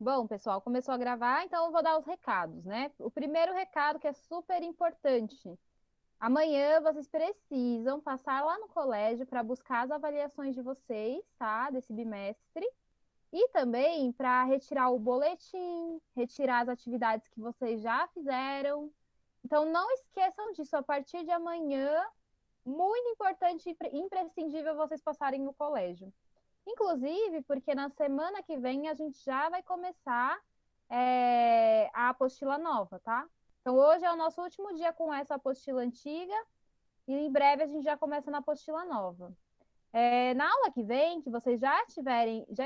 Bom, pessoal, começou a gravar, então eu vou dar os recados, né? O primeiro recado que é super importante. Amanhã vocês precisam passar lá no colégio para buscar as avaliações de vocês, tá? Desse bimestre. E também para retirar o boletim, retirar as atividades que vocês já fizeram. Então não esqueçam disso, a partir de amanhã, muito importante e imprescindível vocês passarem no colégio. Inclusive, porque na semana que vem a gente já vai começar a apostila nova, tá? Então, hoje é o nosso último dia com essa apostila antiga e em breve a gente já começa na apostila nova. Na aula que vem, que vocês já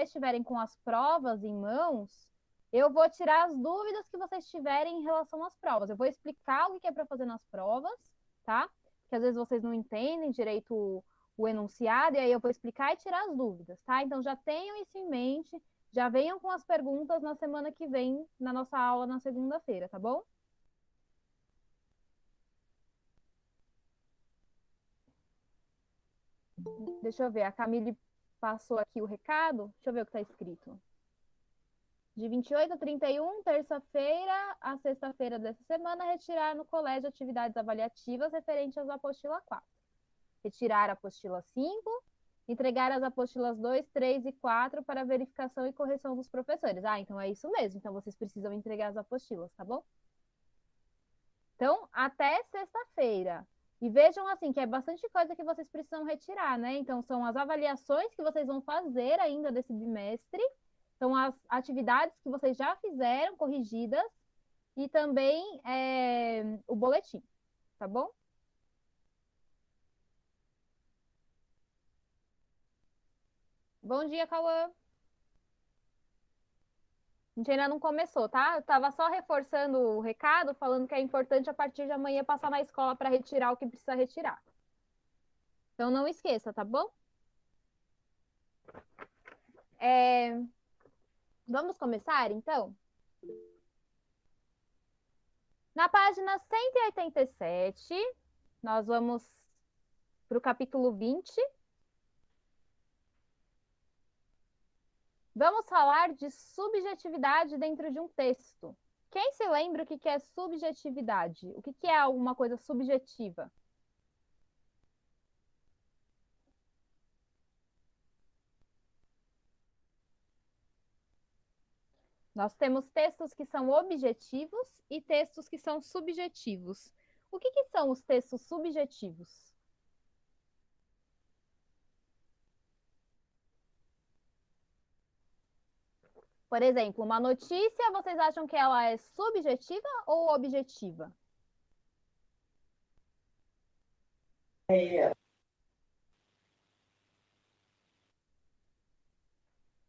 estiverem com as provas em mãos, eu vou tirar as dúvidas que vocês tiverem em relação às provas. Eu vou explicar o que é para fazer nas provas, tá? Porque às vezes vocês não entendem direito o enunciado, e aí eu vou explicar e tirar as dúvidas, tá? Então já tenham isso em mente, já venham com as perguntas na semana que vem, na nossa aula na segunda-feira, tá bom? Deixa eu ver, a Camille passou aqui o recado. Deixa eu ver o que está escrito. De 28 a 31, terça-feira a sexta-feira dessa semana, retirar no colégio atividades avaliativas referentes às apostila 4. Retirar a apostila 5, entregar as apostilas 2, 3 e 4 para verificação e correção dos professores. Ah, então é isso mesmo. Então vocês precisam entregar as apostilas, tá bom? Então, até sexta-feira. E vejam assim que é bastante coisa que vocês precisam retirar, né? Então, são as avaliações que vocês vão fazer ainda desse bimestre, são as atividades que vocês já fizeram, corrigidas, e também o boletim, tá bom? Bom dia, Cauã. A gente ainda não começou, tá? Eu tava só reforçando o recado, falando que é importante a partir de amanhã passar na escola para retirar o que precisa retirar. Então não esqueça, tá bom? É, Vamos começar, então? Na página 187, nós vamos para o capítulo 20. Vamos falar de subjetividade dentro de um texto. Quem se lembra o que é subjetividade? O que é alguma coisa subjetiva? Nós temos textos que são objetivos e textos que são subjetivos. O que são os textos subjetivos? Por exemplo, uma notícia, vocês acham que ela é subjetiva ou objetiva?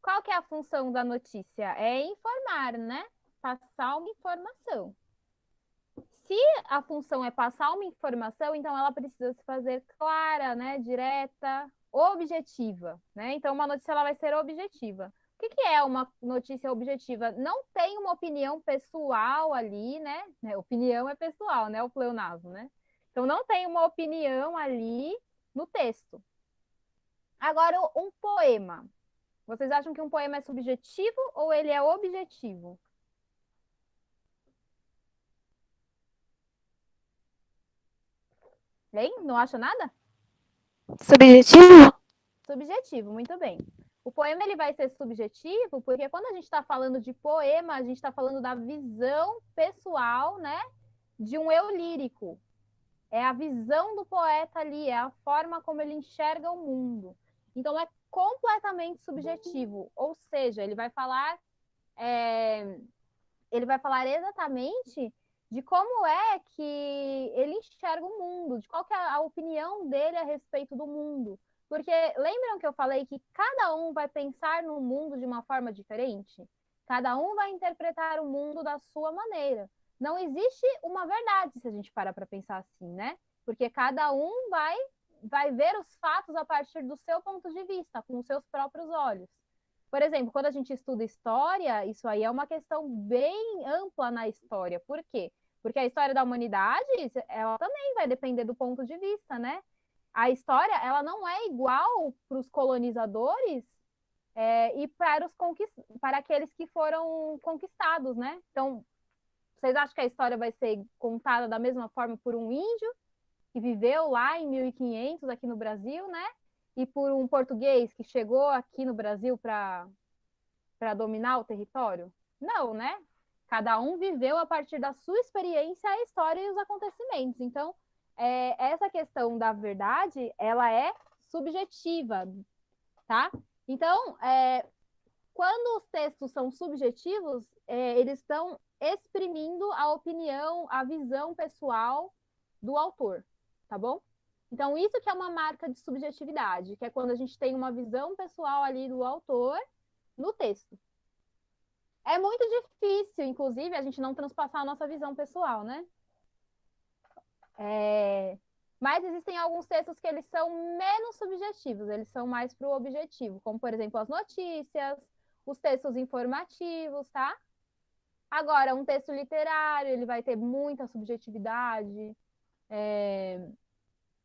Qual que é a função da notícia? É informar, né? Passar uma informação. Se a função é passar uma informação, então ela precisa se fazer clara, né? Direta, objetiva, né? Então uma notícia ela vai ser objetiva. O que é uma notícia objetiva? Não tem uma opinião pessoal ali, né? Opinião é pessoal, né? O pleonasmo, né? Então não tem uma opinião ali no texto. Agora, um poema. Vocês acham que um poema é subjetivo ou ele é objetivo? Bem, não acha nada? Subjetivo? Subjetivo, muito bem. O poema ele vai ser subjetivo porque quando a gente está falando de poema, a gente está falando da visão pessoal, né, de um eu lírico. É a visão do poeta ali, é a forma como ele enxerga o mundo. Então é completamente subjetivo, ou seja, é, ele vai falar exatamente de como é que ele enxerga o mundo, de qual que é a opinião dele a respeito do mundo. Porque lembram que eu falei que cada um vai pensar no mundo de uma forma diferente? Cada um vai interpretar o mundo da sua maneira. Não existe uma verdade se a gente parar para pensar assim, né? Porque cada um vai ver os fatos a partir do seu ponto de vista, com os seus próprios olhos. Por exemplo, quando a gente estuda história, isso aí é uma questão bem ampla na história. Por quê? Porque a história da humanidade, ela também vai depender do ponto de vista, né? A história, ela não é igual para os colonizadores e para aqueles que foram conquistados, né? Então, vocês acham que a história vai ser contada da mesma forma por um índio que viveu lá em 1500 aqui no Brasil, né? E por um português que chegou aqui no Brasil para dominar o território? Não, né? Cada um viveu a partir da sua experiência a história e os acontecimentos. Então, essa questão da verdade, ela é subjetiva, tá? Então, quando os textos são subjetivos, eles estão exprimindo a opinião, a visão pessoal do autor, tá bom? Então, isso que é uma marca de subjetividade, que é quando a gente tem uma visão pessoal ali do autor no texto. É muito difícil, inclusive, a gente não transpassar a nossa visão pessoal, né? Mas existem alguns textos que eles são menos subjetivos, eles são mais para o objetivo, como, por exemplo, as notícias, os textos informativos, tá? Agora, um texto literário, ele vai ter muita subjetividade,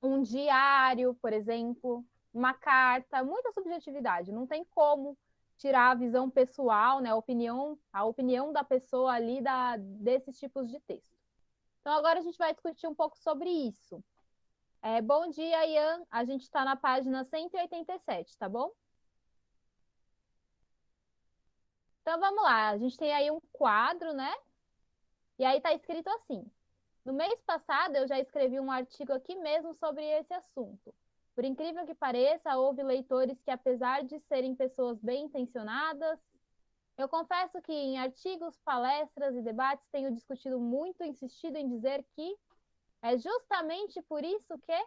um diário, por exemplo, uma carta, muita subjetividade. Não tem como tirar a visão pessoal, né, a opinião da pessoa ali desses tipos de texto. Então, agora a gente vai discutir um pouco sobre isso. Bom dia, Ian. A gente está na página 187, tá bom? Então, vamos lá. A gente tem aí um quadro, né? E aí está escrito assim: no mês passado, eu já escrevi um artigo aqui mesmo sobre esse assunto. Por incrível que pareça, houve leitores que, apesar de serem pessoas bem intencionadas, eu confesso que em artigos, palestras e debates tenho discutido muito, insistido em dizer que é justamente por isso que...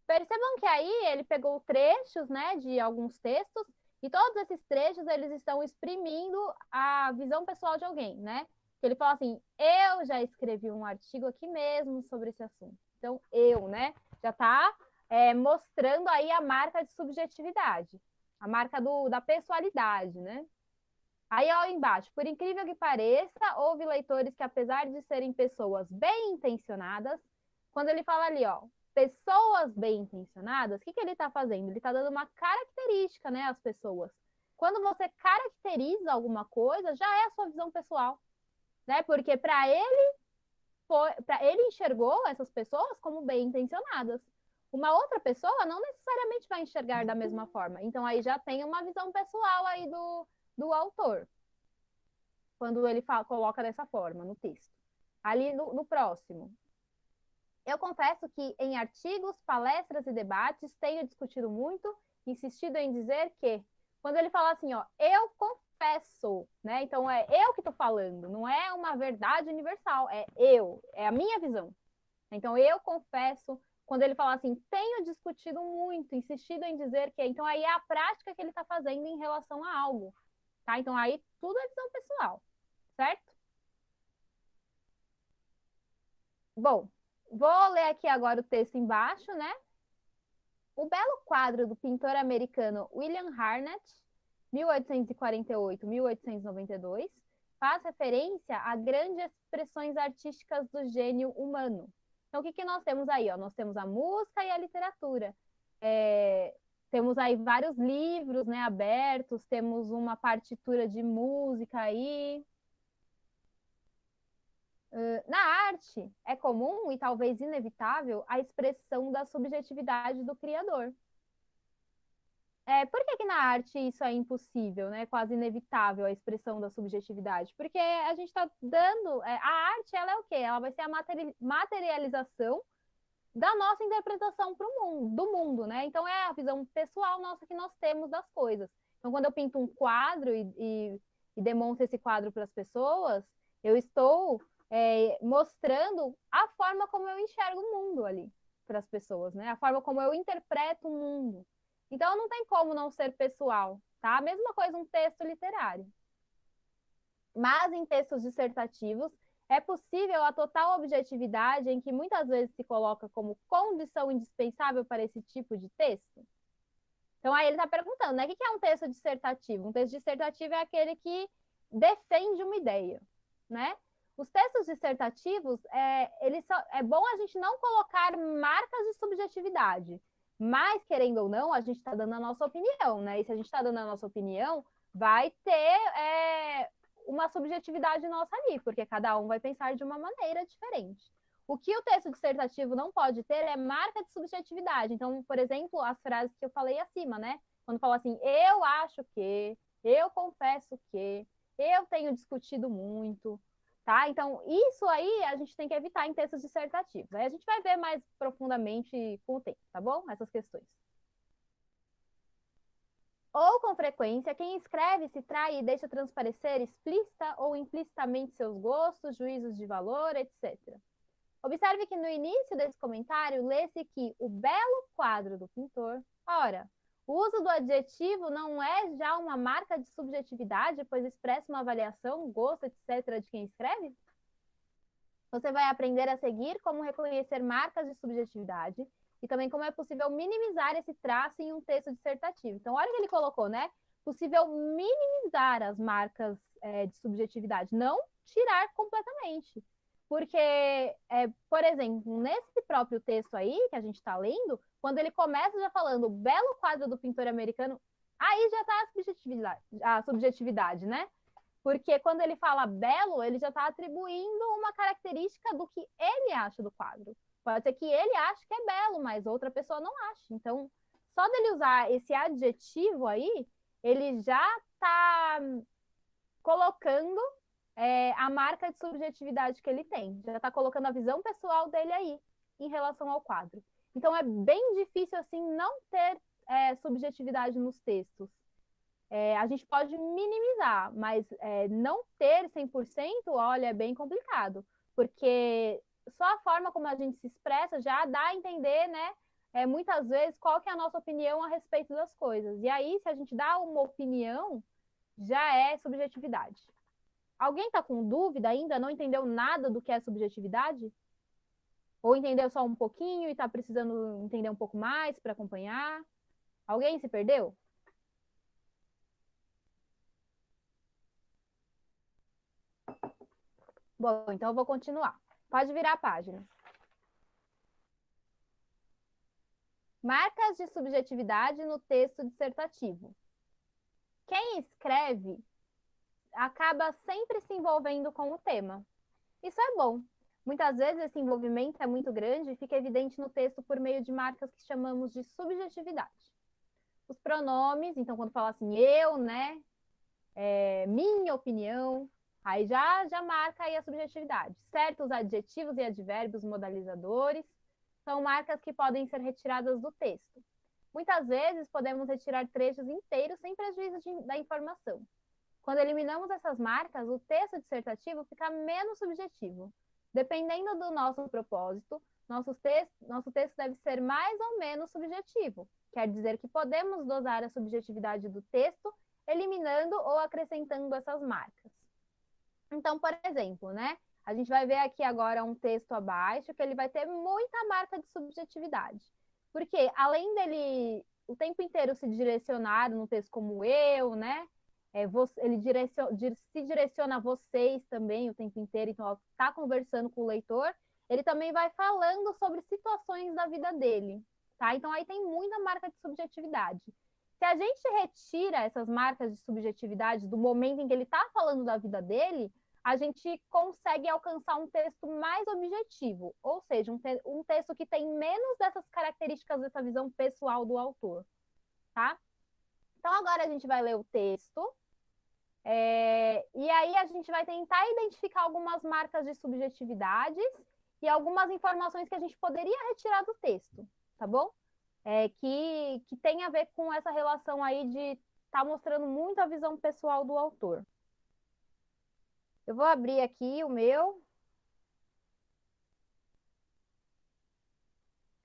Percebam que aí ele pegou trechos, né, de alguns textos, e todos esses trechos eles estão exprimindo a visão pessoal de alguém, né? Ele fala assim: eu já escrevi um artigo aqui mesmo sobre esse assunto. Então, eu, né, já está mostrando aí a marca de subjetividade, a marca da pessoalidade, né? Aí, ó, embaixo, por incrível que pareça, houve leitores que, apesar de serem pessoas bem intencionadas, quando ele fala ali, ó, pessoas bem intencionadas, o que ele está fazendo? Ele está dando uma característica, né, às pessoas. Quando você caracteriza alguma coisa, já é a sua visão pessoal, né? Porque ele enxergou essas pessoas como bem intencionadas. Uma outra pessoa não necessariamente vai enxergar da mesma forma. Então aí já tem uma visão pessoal aí do autor, quando ele coloca dessa forma no texto. Ali no próximo. Eu confesso que em artigos, palestras e debates tenho discutido muito, insistido em dizer que, quando ele fala assim, ó, eu confesso, né? Então é eu que estou falando, não é uma verdade universal, é a minha visão. Então eu confesso, quando ele fala assim, tenho discutido muito, insistido em dizer que, então aí é a prática que ele está fazendo em relação a algo, tá? Então aí tudo é visão pessoal, certo? Bom, vou ler aqui agora o texto embaixo, né? O belo quadro do pintor americano William Harnett, 1848-1892, faz referência a grandes expressões artísticas do gênio humano. Então, o que nós temos aí? Ó? Nós temos a música e a literatura. Temos aí vários livros, né, abertos, temos uma partitura de música aí. Na arte, é comum e talvez inevitável a expressão da subjetividade do criador. Por que na arte isso é impossível, né? Quase inevitável a expressão da subjetividade? Porque a gente está dando... a arte, ela é o quê? Ela vai ser a materialização da nossa interpretação do mundo, né? Então, é a visão pessoal nossa que nós temos das coisas. Então, quando eu pinto um quadro e demonstro esse quadro para as pessoas, eu estou mostrando a forma como eu enxergo o mundo ali para as pessoas, né? A forma como eu interpreto o mundo. Então, não tem como não ser pessoal, tá? A mesma coisa um texto literário. Mas em textos dissertativos, é possível a total objetividade em que muitas vezes se coloca como condição indispensável para esse tipo de texto? Então, aí ele está perguntando, né? O que é um texto dissertativo? Um texto dissertativo é aquele que defende uma ideia, né? Os textos dissertativos, é bom a gente não colocar marcas de subjetividade, Mas, querendo ou não, a gente está dando a nossa opinião, né? E se a gente está dando a nossa opinião, vai ter uma subjetividade nossa ali, porque cada um vai pensar de uma maneira diferente. O que o texto dissertativo não pode ter é marca de subjetividade. Então, por exemplo, as frases que eu falei acima, né? Quando fala assim, eu acho que, eu confesso que, eu tenho discutido muito, tá? Então, isso aí a gente tem que evitar em textos dissertativos. Aí a gente vai ver mais profundamente com o tempo, tá bom? Essas questões. Ou, com frequência, quem escreve se trai e deixa transparecer explícita ou implicitamente seus gostos, juízos de valor, etc. Observe que no início desse comentário lê-se que o belo quadro do pintor. Ora, o uso do adjetivo não é já uma marca de subjetividade, pois expressa uma avaliação, gosto, etc., de quem escreve? Você vai aprender a seguir como reconhecer marcas de subjetividade e também como é possível minimizar esse traço em um texto dissertativo. Então, olha o que ele colocou, né? Possível minimizar as marcas de subjetividade, não tirar completamente. Porque, por exemplo, nesse próprio texto aí que a gente está lendo, quando ele começa já falando o belo quadro do pintor americano, aí já está a subjetividade, né? Porque quando ele fala belo, ele já está atribuindo uma característica do que ele acha do quadro. Pode ser que ele ache que é belo, mas outra pessoa não ache. Então, só dele usar esse adjetivo aí, ele já está colocando a marca de subjetividade que ele tem. Já está colocando a visão pessoal dele aí em relação ao quadro. Então, é bem difícil, assim, não ter subjetividade nos textos. A gente pode minimizar, mas não ter 100%, olha, é bem complicado, porque só a forma como a gente se expressa já dá a entender, né, muitas vezes, qual que é a nossa opinião a respeito das coisas. E aí, se a gente dá uma opinião, já é subjetividade. Alguém está com dúvida ainda? Não entendeu nada do que é subjetividade? Ou entendeu só um pouquinho e está precisando entender um pouco mais para acompanhar? Alguém se perdeu? Bom, então eu vou continuar. Pode virar a página. Marcas de subjetividade no texto dissertativo. Quem escreve acaba sempre se envolvendo com o tema. Isso é bom. Muitas vezes esse envolvimento é muito grande e fica evidente no texto por meio de marcas que chamamos de subjetividade. Os pronomes, então quando fala assim, eu, né, minha opinião, aí já marca aí a subjetividade. Certos adjetivos e advérbios modalizadores são marcas que podem ser retiradas do texto. Muitas vezes podemos retirar trechos inteiros sem prejuízo da informação. Quando eliminamos essas marcas, o texto dissertativo fica menos subjetivo. Dependendo do nosso propósito, nosso texto deve ser mais ou menos subjetivo. Quer dizer que podemos dosar a subjetividade do texto, eliminando ou acrescentando essas marcas. Então, por exemplo, né? A gente vai ver aqui agora um texto abaixo que ele vai ter muita marca de subjetividade. Porque além dele o tempo inteiro se direcionar no texto como eu, né? Ele se direciona a vocês também o tempo inteiro, então está conversando com o leitor. Ele também vai falando sobre situações da vida dele, tá? Então aí tem muita marca de subjetividade. Se a gente retira essas marcas de subjetividade do momento em que ele está falando da vida dele, a gente consegue alcançar um texto mais objetivo, ou seja, um texto que tem menos dessas características dessa visão pessoal do autor, tá? Então agora a gente vai ler o texto, e aí a gente vai tentar identificar algumas marcas de subjetividades e algumas informações que a gente poderia retirar do texto, tá bom? Que tem a ver com essa relação aí de estar mostrando muito a visão pessoal do autor. Eu vou abrir aqui o meu.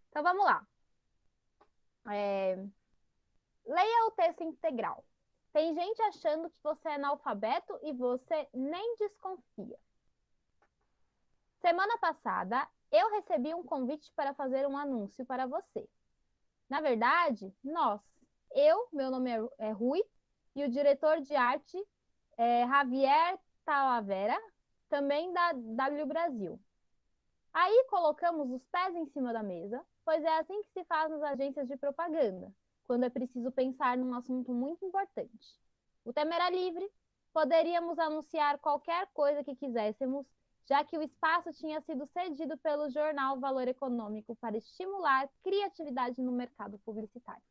Então vamos lá. Leia o texto integral. Tem gente achando que você é analfabeto e você nem desconfia. Semana passada, eu recebi um convite para fazer um anúncio para você. Na verdade, meu nome é Rui, e o diretor de arte é Javier Talavera, também da W Brasil. Aí colocamos os pés em cima da mesa, pois é assim que se faz nas agências de propaganda, quando é preciso pensar num assunto muito importante. O tema era livre, poderíamos anunciar qualquer coisa que quiséssemos, já que o espaço tinha sido cedido pelo jornal Valor Econômico para estimular criatividade no mercado publicitário.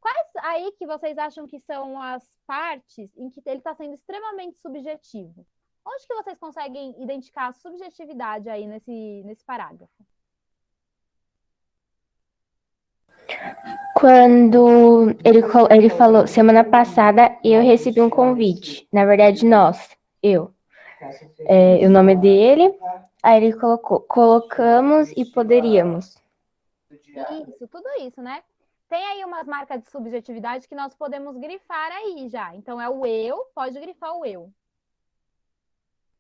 Quais aí que vocês acham que são as partes em que ele está sendo extremamente subjetivo? Onde que vocês conseguem identificar a subjetividade aí nesse parágrafo? Quando ele falou, semana passada eu recebi um convite. Na verdade, eu. O nome dele, aí ele colocou, colocamos e poderíamos. Isso, tudo isso, né? Tem aí umas marcas de subjetividade que nós podemos grifar aí já. Então, é o eu, pode grifar o eu.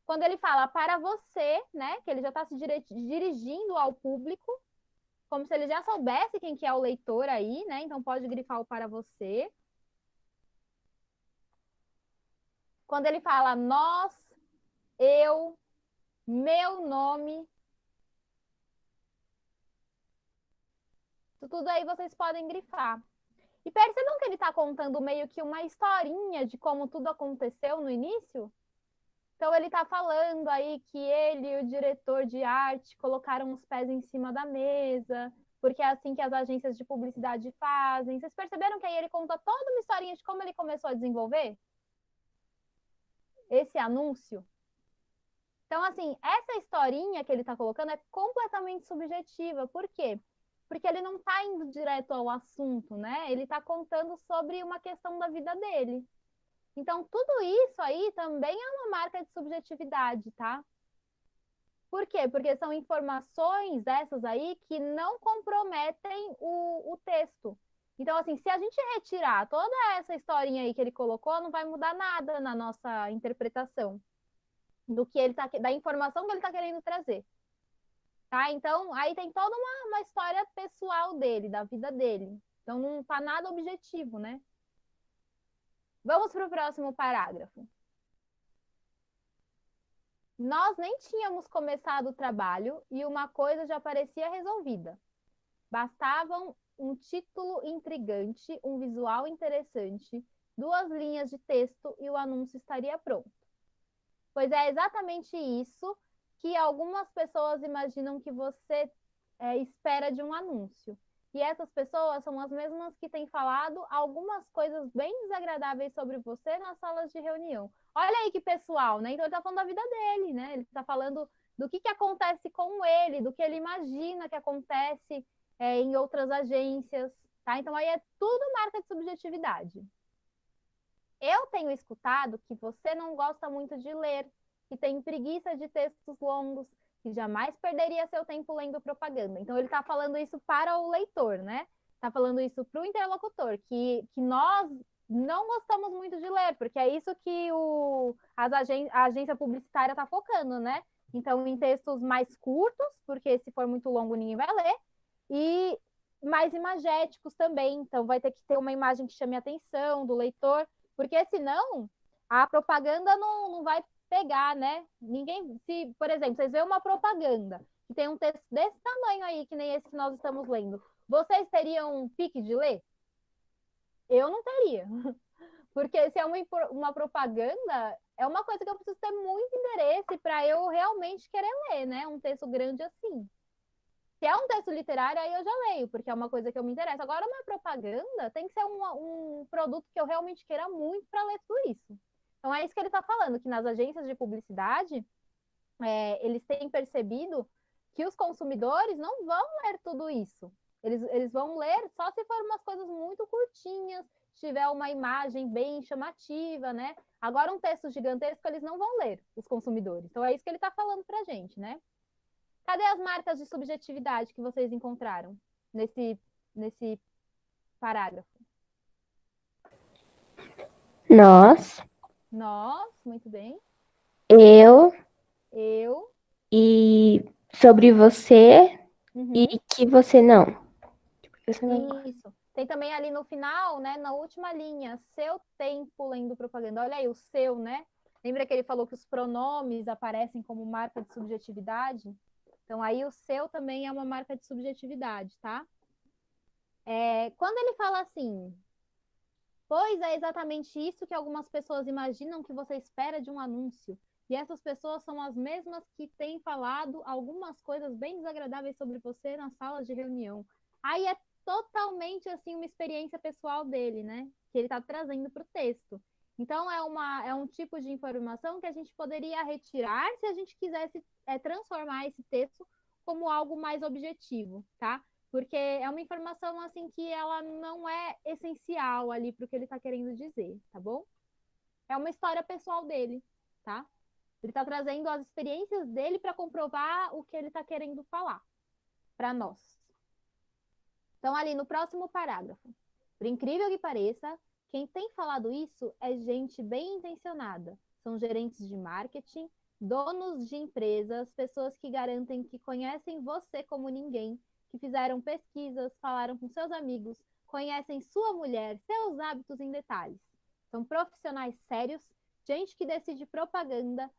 Quando ele fala para você, né? Que ele já está se dirigindo ao público, como se ele já soubesse quem que é o leitor aí, né? Então, pode grifar o para você. Quando ele fala nós, eu, meu nome, tudo aí vocês podem grifar. E percebam que ele está contando meio que uma historinha de como tudo aconteceu no início? Então ele está falando aí que ele e o diretor de arte colocaram os pés em cima da mesa, porque é assim que as agências de publicidade fazem. Vocês perceberam que aí ele conta toda uma historinha de como ele começou a desenvolver esse anúncio? Então, assim, essa historinha que ele está colocando é completamente subjetiva. Por quê? Porque ele não está indo direto ao assunto, né? Ele está contando sobre uma questão da vida dele. Então, tudo isso aí também é uma marca de subjetividade, tá? Por quê? Porque são informações dessas aí que não comprometem o texto. Então, assim, se a gente retirar toda essa historinha aí que ele colocou, não vai mudar nada na nossa interpretação do que ele tá, da informação que ele está querendo trazer. Tá? Então, aí tem toda uma história pessoal dele, da vida dele. Então, não está nada objetivo, né? Vamos para o próximo parágrafo. Nós nem tínhamos começado o trabalho e uma coisa já parecia resolvida. Bastavam um título intrigante, um visual interessante, 2 linhas de texto e o anúncio estaria pronto. Pois é exatamente isso que algumas pessoas imaginam que você espera de um anúncio. E essas pessoas são as mesmas que têm falado algumas coisas bem desagradáveis sobre você nas salas de reunião. Olha aí que pessoal, né? Então ele está falando da vida dele, né? Ele está falando do que acontece com ele, do que ele imagina que acontece em outras agências, tá? Então aí é tudo marca de subjetividade. Eu tenho escutado que você não gosta muito de ler, que tem preguiça de textos longos, que jamais perderia seu tempo lendo propaganda. Então, ele está falando isso para o leitor, né? Está falando isso para o interlocutor, que nós não gostamos muito de ler, porque é isso que a agência publicitária está focando, né? Então, em textos mais curtos, porque se for muito longo, ninguém vai ler, e mais imagéticos também. Então, vai ter que ter uma imagem que chame a atenção do leitor, porque senão a propaganda não vai pegar, né? Ninguém, se, por exemplo, vocês veem uma propaganda que tem um texto desse tamanho aí, que nem esse que nós estamos lendo, vocês teriam um pique de ler? Eu não teria. Porque se é uma propaganda, é uma coisa que eu preciso ter muito interesse para eu realmente querer ler, né? Um texto grande assim. Se é um texto literário, aí eu já leio, porque é uma coisa que eu me interesso. Agora, uma propaganda tem que ser um produto que eu realmente queira muito para ler tudo isso. Então, é isso que ele está falando, que nas agências de publicidade, eles têm percebido que os consumidores não vão ler tudo isso. Eles vão ler só se for umas coisas muito curtinhas, tiver uma imagem bem chamativa, né? Agora, um texto gigantesco, eles não vão ler, os consumidores. Então, é isso que ele está falando para a gente, né? Cadê as marcas de subjetividade que vocês encontraram nesse parágrafo? Nós, Nós, muito bem. eu Eu. e sobre você e Uhum. que você não. Você não. Isso. Tem também ali no final, né, na última linha, seu tempo lendo propaganda. Olha aí, o seu, né? Lembra que ele falou que os pronomes aparecem como marca de subjetividade? Então, aí o seu também é uma marca de subjetividade, tá? Quando ele fala assim, pois é exatamente isso que algumas pessoas imaginam que você espera de um anúncio. E essas pessoas são as mesmas que têm falado algumas coisas bem desagradáveis sobre você nas salas de reunião. Aí é totalmente assim uma experiência pessoal dele, né? Que ele está trazendo para o texto. Então é um tipo de informação que a gente poderia retirar se a gente quisesse transformar esse texto como algo mais objetivo, tá? Porque é uma informação assim que ela não é essencial ali para o que ele está querendo dizer, tá bom? É uma história pessoal dele, tá? Ele está trazendo as experiências dele para comprovar o que ele está querendo falar para nós. Então, ali no próximo parágrafo, por incrível que pareça, quem tem falado isso é gente bem intencionada. São gerentes de marketing, donos de empresas, pessoas que garantem que conhecem você como ninguém, que fizeram pesquisas, falaram com seus amigos, conhecem sua mulher, seus hábitos em detalhes. São profissionais sérios, gente que decide propaganda,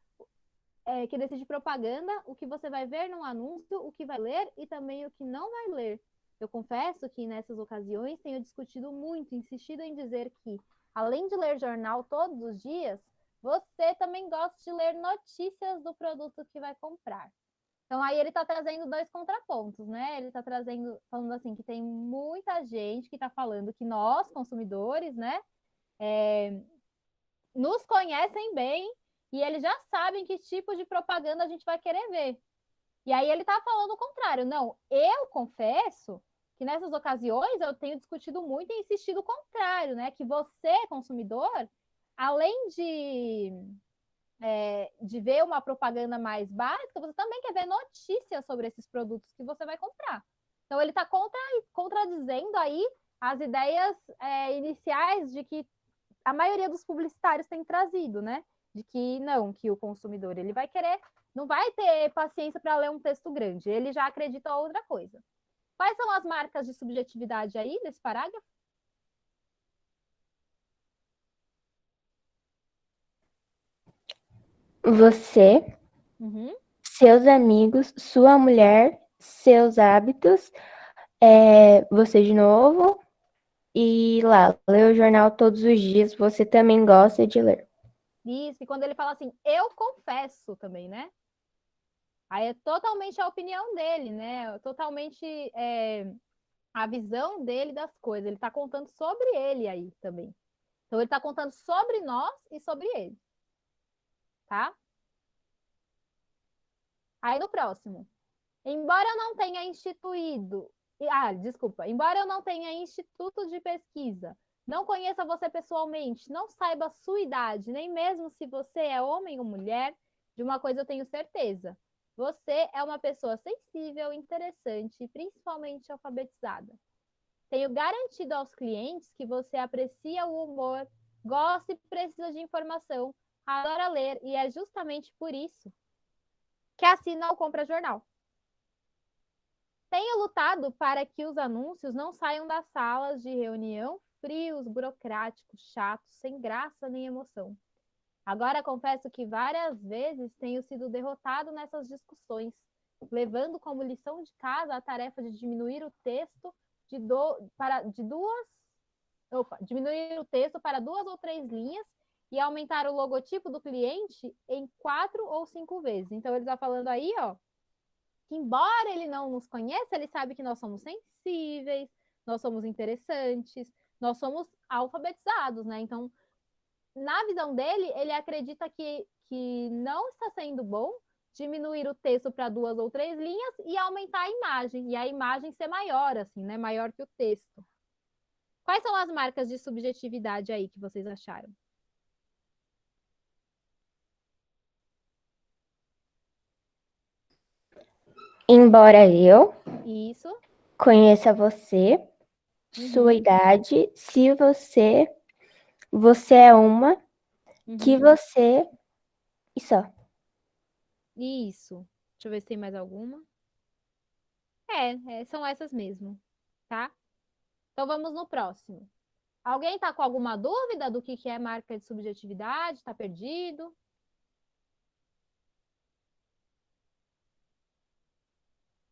o que você vai ver num anúncio, o que vai ler e também o que não vai ler. Eu confesso que nessas ocasiões tenho discutido muito, insistido em dizer que, além de ler jornal todos os dias, você também gosta de ler notícias do produto que vai comprar. Então aí ele está trazendo dois contrapontos, né? Ele está falando assim que tem muita gente que está falando que nós, consumidores, né, nos conhecem bem e eles já sabem que tipo de propaganda a gente vai querer ver. E aí ele está falando o contrário. Não, eu confesso que nessas ocasiões eu tenho discutido muito e insistido o contrário, né? Que você, consumidor, além de ver uma propaganda mais básica, você também quer ver notícias sobre esses produtos que você vai comprar. Então ele está contradizendo aí as ideias iniciais de que a maioria dos publicitários tem trazido, né? De que não, que o consumidor ele vai querer, não vai ter paciência para ler um texto grande, ele já acredita outra coisa. Quais são as marcas de subjetividade aí desse parágrafo? Você, Uhum. seus amigos, sua mulher, seus hábitos, você de novo, e lá, ler o jornal todos os dias, você também gosta de ler. Isso, e quando ele fala assim, eu confesso também, né? Aí é totalmente a opinião dele, né? Totalmente a visão dele das coisas. Ele está contando sobre ele aí também. Então ele está contando sobre nós e sobre ele, tá? Aí no próximo. Embora eu não tenha instituído. Desculpa. Embora eu não tenha instituto de pesquisa, não conheça você pessoalmente, não saiba a sua idade, nem mesmo se você é homem ou mulher, de uma coisa eu tenho certeza. Você é uma pessoa sensível, interessante e principalmente alfabetizada. Tenho garantido aos clientes que você aprecia o humor, gosta e precisa de informação, adora ler e é justamente por isso que assina o Compra Jornal. Tenho lutado para que os anúncios não saiam das salas de reunião frios, burocráticos, chatos, sem graça nem emoção. Agora confesso que várias vezes tenho sido derrotado nessas discussões, levando como lição de casa a tarefa de diminuir o texto diminuir o texto para 2 ou 3 linhas e aumentar o logotipo do cliente em 4 ou 5 vezes. Então ele está falando aí, ó, que embora ele não nos conheça, ele sabe que nós somos sensíveis, nós somos interessantes, nós somos alfabetizados, né? Então, na visão dele, ele acredita que não está sendo bom diminuir o texto para 2 ou 3 linhas e aumentar a imagem, e a imagem ser maior, assim, né? Maior que o texto. Quais são as marcas de subjetividade aí que vocês acharam? Embora eu Isso. conheça você, sua Uhum. idade, se você é uma, que Uhum. você. E só. Isso. Deixa eu ver se tem mais alguma. São essas mesmo, tá? Então vamos no próximo. Alguém está com alguma dúvida do que é marca de subjetividade? Está perdido?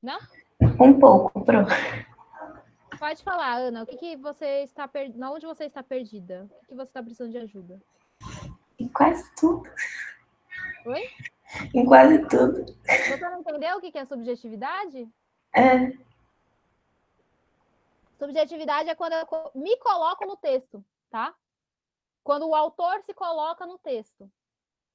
Não? Um pouco, Pro. Pode falar, Ana, o que que você está onde você está perdida? O que que você está precisando de ajuda? Em quase tudo. Oi? Em quase tudo. Você não entendeu o que que é subjetividade? É, Subjetividade é quando eu me coloco no texto, tá? Quando o autor se coloca no texto.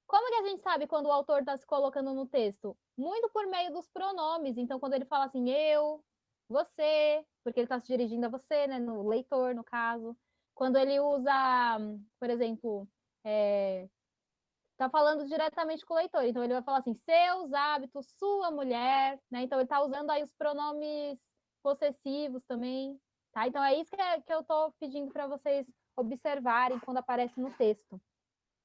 Como que a gente sabe quando o autor está se colocando no texto? Muito por meio dos pronomes. Então, quando ele fala assim, eu, você, porque ele está se dirigindo a você, né? No leitor, no caso. Quando ele usa, por exemplo, está falando diretamente com o leitor. Então, ele vai falar assim, seus hábitos, sua mulher, né? Então, ele está usando aí os pronomes possessivos também, tá? Então, é isso que eu estou pedindo para vocês observarem quando aparece no texto,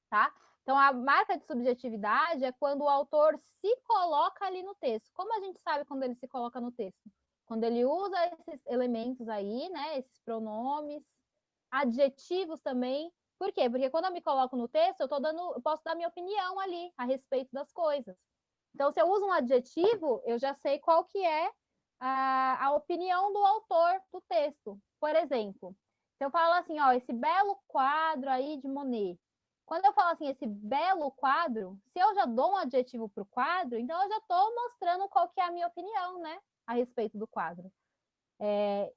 tá? Então, a marca de subjetividade é quando o autor se coloca ali no texto. Como a gente sabe quando ele se coloca no texto? Quando ele usa esses elementos aí, né? Esses pronomes, adjetivos também. Por quê? Porque quando eu me coloco no texto, eu posso dar minha opinião ali a respeito das coisas. Então, se eu uso um adjetivo, eu já sei qual que é a opinião do autor do texto. Por exemplo, se eu falo assim, ó, esse belo quadro aí de Monet. Quando eu falo assim, esse belo quadro, se eu já dou um adjetivo para o quadro, então eu já estou mostrando qual que é a minha opinião, né, a respeito do quadro.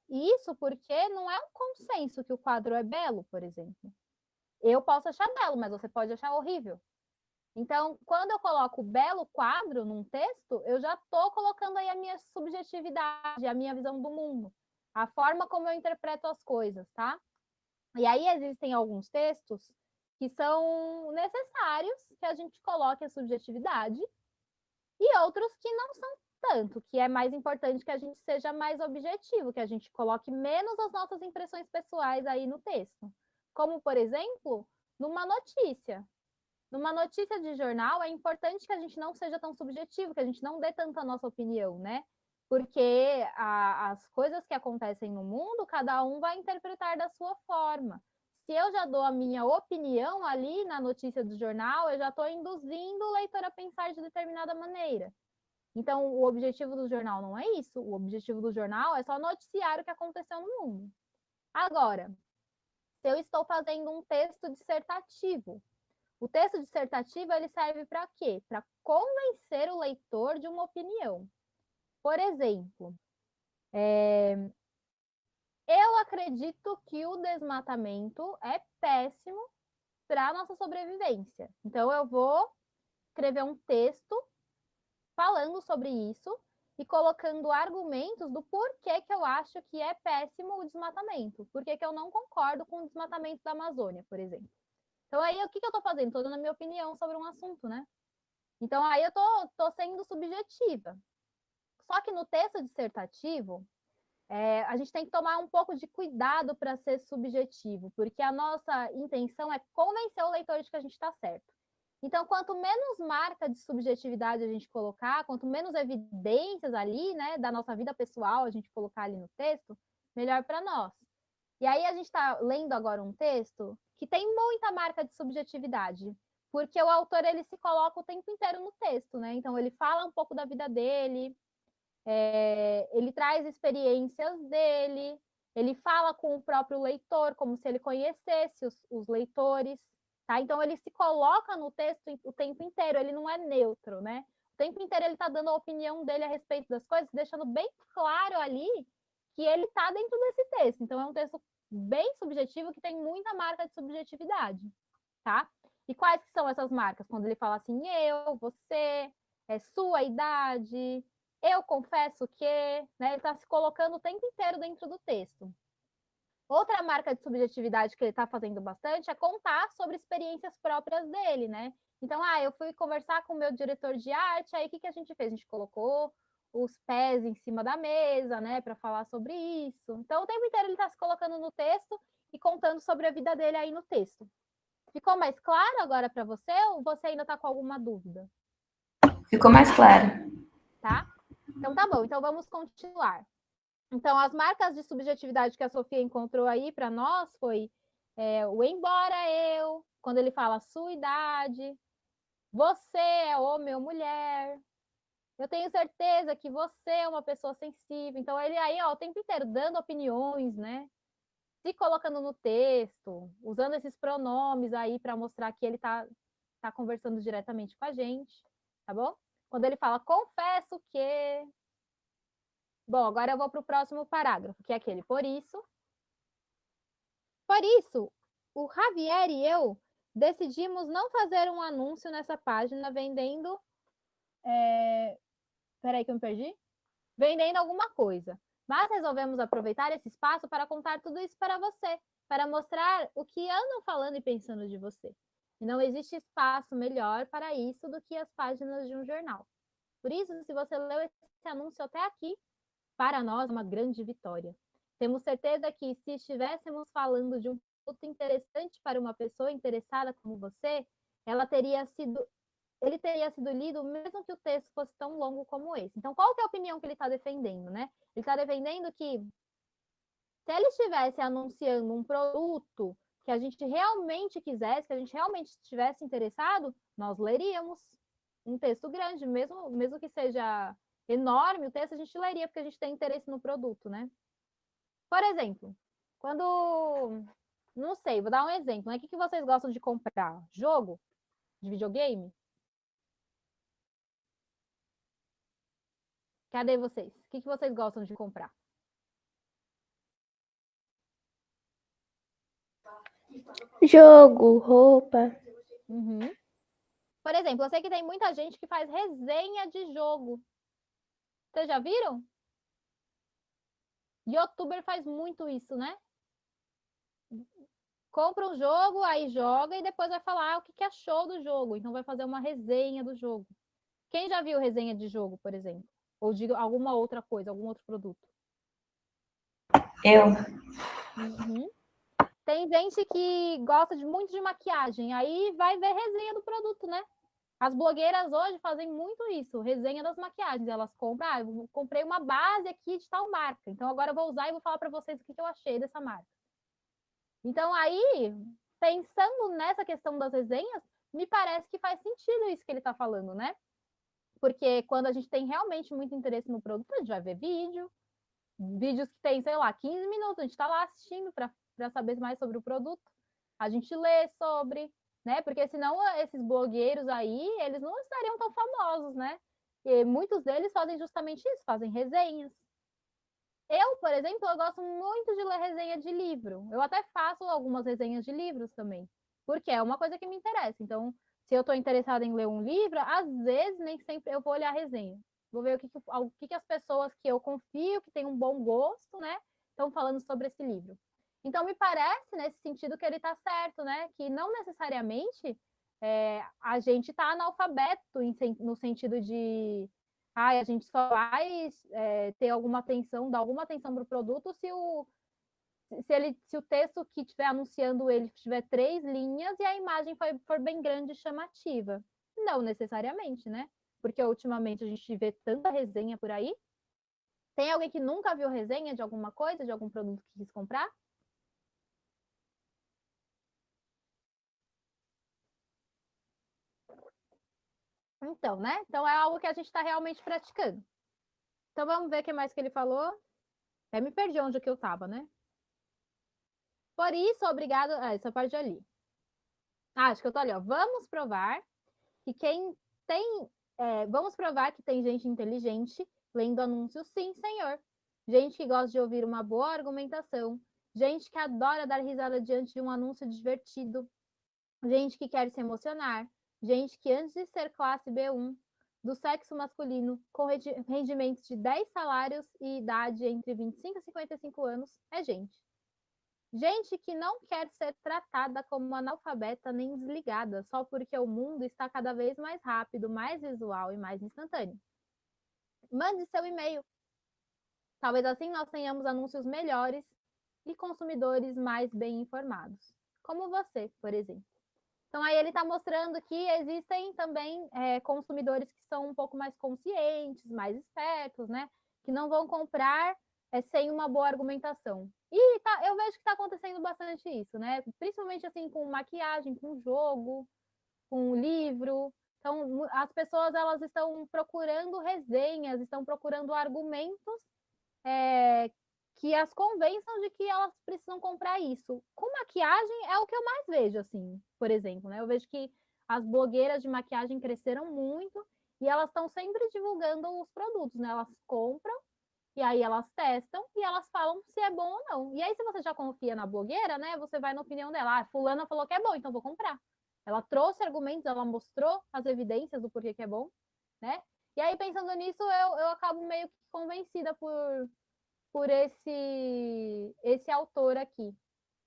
Isso porque não é um consenso que o quadro é belo, por exemplo. Eu posso achar belo, mas você pode achar horrível. Então, quando eu coloco belo quadro num texto, eu já estou colocando aí a minha subjetividade, a minha visão do mundo, a forma como eu interpreto as coisas, tá? E aí existem alguns textos que são necessários que a gente coloque a subjetividade e outros que não são tanto, que é mais importante que a gente seja mais objetivo, que a gente coloque menos as nossas impressões pessoais aí no texto. Como, por exemplo, numa notícia. Numa notícia de jornal, é importante que a gente não seja tão subjetivo, que a gente não dê tanta nossa opinião, né? Porque as coisas que acontecem no mundo, cada um vai interpretar da sua forma. Se eu já dou a minha opinião ali na notícia do jornal, eu já estou induzindo o leitor a pensar de determinada maneira. Então, o objetivo do jornal não é isso. O objetivo do jornal é só noticiar o que aconteceu no mundo. Agora, se eu estou fazendo um texto dissertativo, o texto dissertativo ele serve para quê? Para convencer o leitor de uma opinião. Por exemplo, eu acredito que o desmatamento é péssimo para a nossa sobrevivência. Então, eu vou escrever um texto falando sobre isso e colocando argumentos do porquê que eu acho que é péssimo o desmatamento. Por que eu não concordo com o desmatamento da Amazônia, por exemplo. Então, aí, o que eu estou fazendo? Estou dando a minha opinião sobre um assunto, né? Então, aí eu tô sendo subjetiva. Só que no texto dissertativo, a gente tem que tomar um pouco de cuidado para ser subjetivo, porque a nossa intenção é convencer o leitor de que a gente está certo. Então, quanto menos marca de subjetividade a gente colocar, quanto menos evidências ali, né, da nossa vida pessoal a gente colocar ali no texto, melhor para nós. E aí a gente está lendo agora um texto que tem muita marca de subjetividade, porque o autor ele se coloca o tempo inteiro no texto, né? Então ele fala um pouco da vida dele, ele traz experiências dele, ele fala com o próprio leitor, como se ele conhecesse os leitores, tá? Então ele se coloca no texto o tempo inteiro, ele não é neutro, né? O tempo inteiro ele está dando a opinião dele a respeito das coisas, deixando bem claro ali que ele está dentro desse texto. Então é um texto bem subjetivo que tem muita marca de subjetividade, tá? E quais que são essas marcas? Quando ele fala assim, eu, você, sua idade, eu confesso que, né? Ele está se colocando o tempo inteiro dentro do texto. Outra marca de subjetividade que ele está fazendo bastante é contar sobre experiências próprias dele, né? Então, eu fui conversar com o meu diretor de arte, aí o que a gente fez? A gente colocou os pés em cima da mesa, né, para falar sobre isso. Então, o tempo inteiro ele está se colocando no texto e contando sobre a vida dele aí no texto. Ficou mais claro agora para você ou você ainda está com alguma dúvida? Ficou mais claro. Tá? Então, tá bom. Então, vamos continuar. Então, as marcas de subjetividade que a Sofia encontrou aí para nós foi o embora eu, quando ele fala sua idade, você é homem ou mulher, Eu tenho certeza que você é uma pessoa sensível. Então, ele aí, ó, o tempo inteiro dando opiniões, né? Se colocando no texto, usando esses pronomes aí para mostrar que ele tá conversando diretamente com a gente, tá bom? Quando ele fala, confesso que... Bom, agora eu vou para o próximo parágrafo, que é aquele, por isso, o Javier e eu decidimos não fazer um anúncio nessa página vendendo... Peraí que eu me perdi. Vendendo alguma coisa. Mas resolvemos aproveitar esse espaço para contar tudo isso para você, para mostrar o que andam falando e pensando de você. E não existe espaço melhor para isso do que as páginas de um jornal. Por isso, se você leu esse anúncio até aqui, para nós é uma grande vitória. Temos certeza que se estivéssemos falando de um produto interessante para uma pessoa interessada como você, ela teria sido ele teria sido lido mesmo que o texto fosse tão longo como esse. Então, qual que é a opinião que ele está defendendo, né? Ele está defendendo que se ele estivesse anunciando um produto que a gente realmente quisesse, que a gente realmente estivesse interessado, nós leríamos um texto grande, mesmo que seja enorme, o texto a gente leria porque a gente tem interesse no produto, né? Por exemplo, quando... Não sei, vou dar um exemplo, né? O que vocês gostam de comprar? Jogo? De videogame? Cadê vocês? O que vocês gostam de comprar? Jogo, roupa. Uhum. Por exemplo, eu sei que tem muita gente que faz resenha de jogo. Vocês já viram? YouTuber faz muito isso, né? Compra um jogo, aí joga e depois vai falar o que achou do jogo. Então vai fazer uma resenha do jogo. Quem já viu resenha de jogo, por exemplo? Ou de alguma outra coisa, algum outro produto? Eu. Uhum. Tem gente que gosta muito de maquiagem, aí vai ver resenha do produto, né? As blogueiras hoje fazem muito isso, resenha das maquiagens. Elas compram, eu comprei uma base aqui de tal marca, então agora eu vou usar e vou falar para vocês o que eu achei dessa marca. Então aí, pensando nessa questão das resenhas, me parece que faz sentido isso que ele está falando, né? Porque quando a gente tem realmente muito interesse no produto, a gente vai ver vídeos que tem, sei lá, 15 minutos, a gente está lá assistindo para saber mais sobre o produto, a gente lê sobre, né? Porque senão esses blogueiros aí, eles não estariam tão famosos, né? E muitos deles fazem justamente isso, fazem resenhas. Eu, por exemplo, eu gosto muito de ler resenha de livro. Eu até faço algumas resenhas de livros também, porque é uma coisa que me interessa. Então, se eu estou interessada em ler um livro, às vezes nem sempre eu vou olhar a resenha. Vou ver o que as pessoas que eu confio, que têm um bom gosto, né, estão falando sobre esse livro. Então, me parece, nesse sentido, que ele está certo, né? Que não necessariamente a gente está analfabeto no sentido de a gente só vai ter alguma atenção, dar alguma atenção para o produto se o texto que estiver anunciando ele tiver 3 linhas e a imagem for bem grande e chamativa. Não necessariamente, né? Porque ultimamente a gente vê tanta resenha por aí. Tem alguém que nunca viu resenha de alguma coisa, de algum produto que quis comprar? Então, né? Então é algo que a gente está realmente praticando. Então vamos ver o que mais que ele falou. Eu me perdi onde que eu estava, né? Por isso, obrigado. Essa parte ali. Acho que eu tô ali, ó. Vamos provar que tem gente inteligente lendo anúncios, sim, senhor. Gente que gosta de ouvir uma boa argumentação. Gente que adora dar risada diante de um anúncio divertido. Gente que quer se emocionar. Gente que antes de ser classe B1, do sexo masculino, com rendimentos de 10 salários e idade entre 25 e 55 anos, é gente. Gente que não quer ser tratada como analfabeta nem desligada, só porque o mundo está cada vez mais rápido, mais visual e mais instantâneo. Mande seu e-mail. Talvez assim nós tenhamos anúncios melhores e consumidores mais bem informados. Como você, por exemplo. Então aí ele está mostrando que existem também consumidores que são um pouco mais conscientes, mais espertos, né? Que não vão comprar sem uma boa argumentação. E eu vejo que está acontecendo bastante isso, né? Principalmente assim com maquiagem, com jogo, com livro. Então, as pessoas elas estão procurando resenhas, estão procurando argumentos que as convençam de que elas precisam comprar isso. Com maquiagem é o que eu mais vejo, assim, por exemplo, né? Eu vejo que as blogueiras de maquiagem cresceram muito e elas estão sempre divulgando os produtos, né? Elas compram e aí elas testam e elas falam se é bom ou não. E aí, se você já confia na blogueira, né? Você vai na opinião dela. Ah, fulana falou que é bom, então vou comprar. Ela trouxe argumentos, ela mostrou as evidências do porquê que é bom, né? E aí, pensando nisso, eu acabo meio que convencida por esse autor aqui.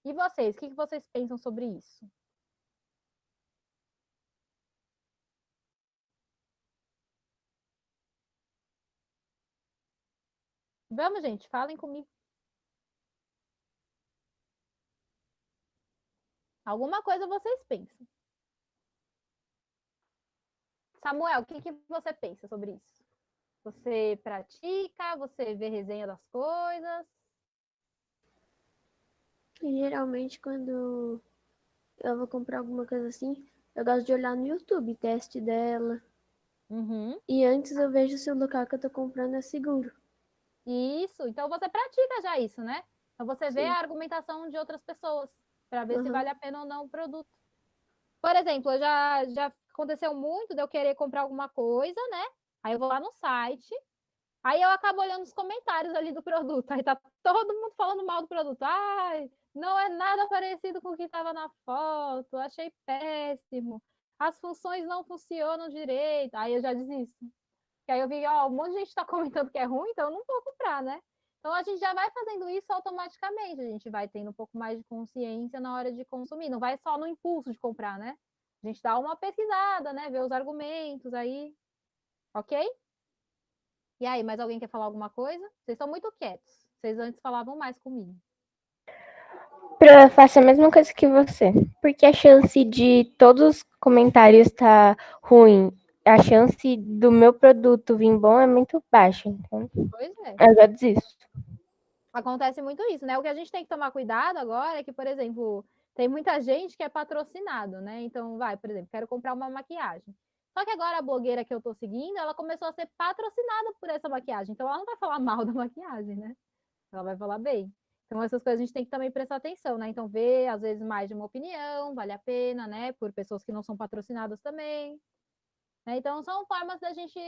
E vocês, o que vocês pensam sobre isso? Vamos, gente, falem comigo. Alguma coisa vocês pensam. Samuel, o que você pensa sobre isso? Você pratica? Você vê resenha das coisas? Geralmente, quando eu vou comprar alguma coisa assim, eu gosto de olhar no YouTube, teste dela. Uhum. E antes eu vejo se o local que eu tô comprando é seguro. Isso, então você pratica já isso, né? Então você vê Sim. a argumentação de outras pessoas para ver se Uhum. vale a pena ou não o produto. Por exemplo, já aconteceu muito de eu querer comprar alguma coisa, né? Aí eu vou lá no site, aí eu acabo olhando os comentários ali do produto, aí tá todo mundo falando mal do produto. Ai, não é nada parecido com o que estava na foto, achei péssimo. As funções não funcionam direito. Aí eu já desisto. Que aí eu vi, ó, um monte de gente está comentando que é ruim, então eu não vou comprar, né? Então a gente já vai fazendo isso automaticamente, a gente vai tendo um pouco mais de consciência na hora de consumir, não vai só no impulso de comprar, né? A gente dá uma pesquisada, né? Ver os argumentos aí, ok? E aí, mais alguém quer falar alguma coisa? Vocês estão muito quietos. Vocês antes falavam mais comigo. Eu faço a mesma coisa que você. Porque a chance de todos os comentários estar ruim, a chance do meu produto vir bom é muito baixa. Então, Pois é. eu já desisto. Acontece muito isso, né? O que a gente tem que tomar cuidado agora é que, por exemplo, tem muita gente que é patrocinado, né? Então, vai, por exemplo, quero comprar uma maquiagem. Só que agora a blogueira que eu tô seguindo, ela começou a ser patrocinada por essa maquiagem. Então, ela não vai falar mal da maquiagem, né? Ela vai falar bem. Então, essas coisas a gente tem que também prestar atenção, né? Então, ver, às vezes, mais de uma opinião, vale a pena, né? Por pessoas que não são patrocinadas também. Né? Então, são formas da gente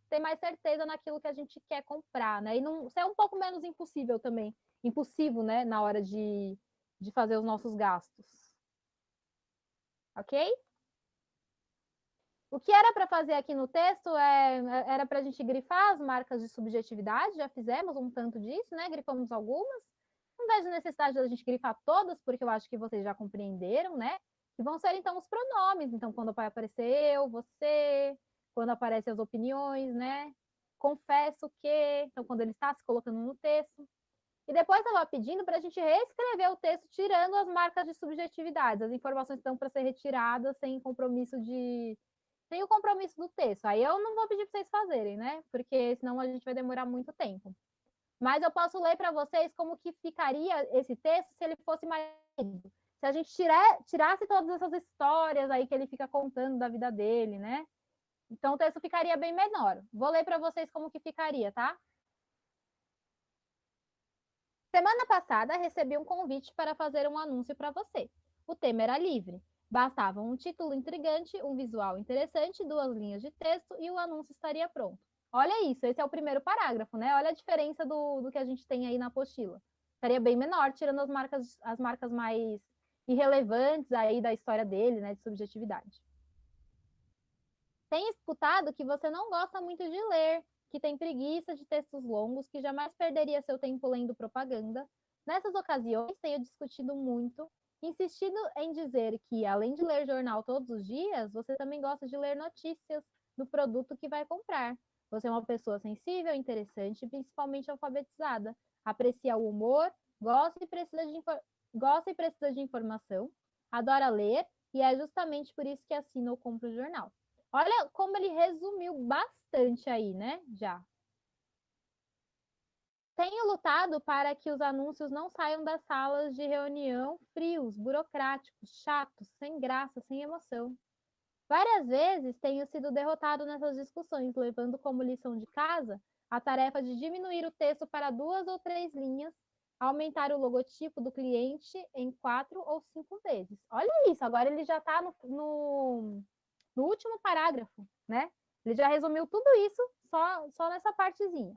ter mais certeza naquilo que a gente quer comprar, né? E não ser um pouco menos impossível também. Impulsivo, né? Na hora de fazer os nossos gastos. Ok? O que era para fazer aqui no texto era para a gente grifar as marcas de subjetividade, já fizemos um tanto disso, né? Grifamos algumas. Não vejo necessidade de a gente grifar todas, porque eu acho que vocês já compreenderam, né? Que vão ser, então, os pronomes. Então, quando vai aparecer eu, você, quando aparecem as opiniões, né? Confesso que, então, quando ele está se colocando no texto. E depois estava pedindo para a gente reescrever o texto, tirando as marcas de subjetividade. As informações estão para ser retiradas sem compromisso sem o compromisso do texto. Aí eu não vou pedir para vocês fazerem, né? Porque senão a gente vai demorar muito tempo. Mas eu posso ler para vocês como que ficaria esse texto se ele fosse mais. Se a gente tirasse todas essas histórias aí que ele fica contando da vida dele, né? Então o texto ficaria bem menor. Vou ler para vocês como que ficaria, tá? Semana passada recebi um convite para fazer um anúncio para você. O tema era livre. Bastava um título intrigante, um visual interessante, 2 linhas de texto e o anúncio estaria pronto. Olha isso, esse é o primeiro parágrafo, né? Olha a diferença do que a gente tem aí na apostila. Estaria bem menor, tirando as marcas mais irrelevantes aí da história dele, né? De subjetividade. Tenho escutado que você não gosta muito de ler, que tem preguiça de textos longos, que jamais perderia seu tempo lendo propaganda. Nessas ocasiões, tenho discutido muito, insistindo em dizer que, além de ler jornal todos os dias, você também gosta de ler notícias do produto que vai comprar. Você é uma pessoa sensível, interessante e principalmente alfabetizada. Aprecia o humor, gosta e precisa de informação, adora ler e é justamente por isso que assina ou compra o jornal. Olha como ele resumiu bastante aí, né? Já. Tenho lutado para que os anúncios não saiam das salas de reunião frios, burocráticos, chatos, sem graça, sem emoção. Várias vezes tenho sido derrotado nessas discussões, levando como lição de casa a tarefa de diminuir o texto para 2 ou 3 linhas, aumentar o logotipo do cliente em 4 ou 5 vezes. Olha isso, agora ele já está no último parágrafo, né? Ele já resumiu tudo isso só nessa partezinha.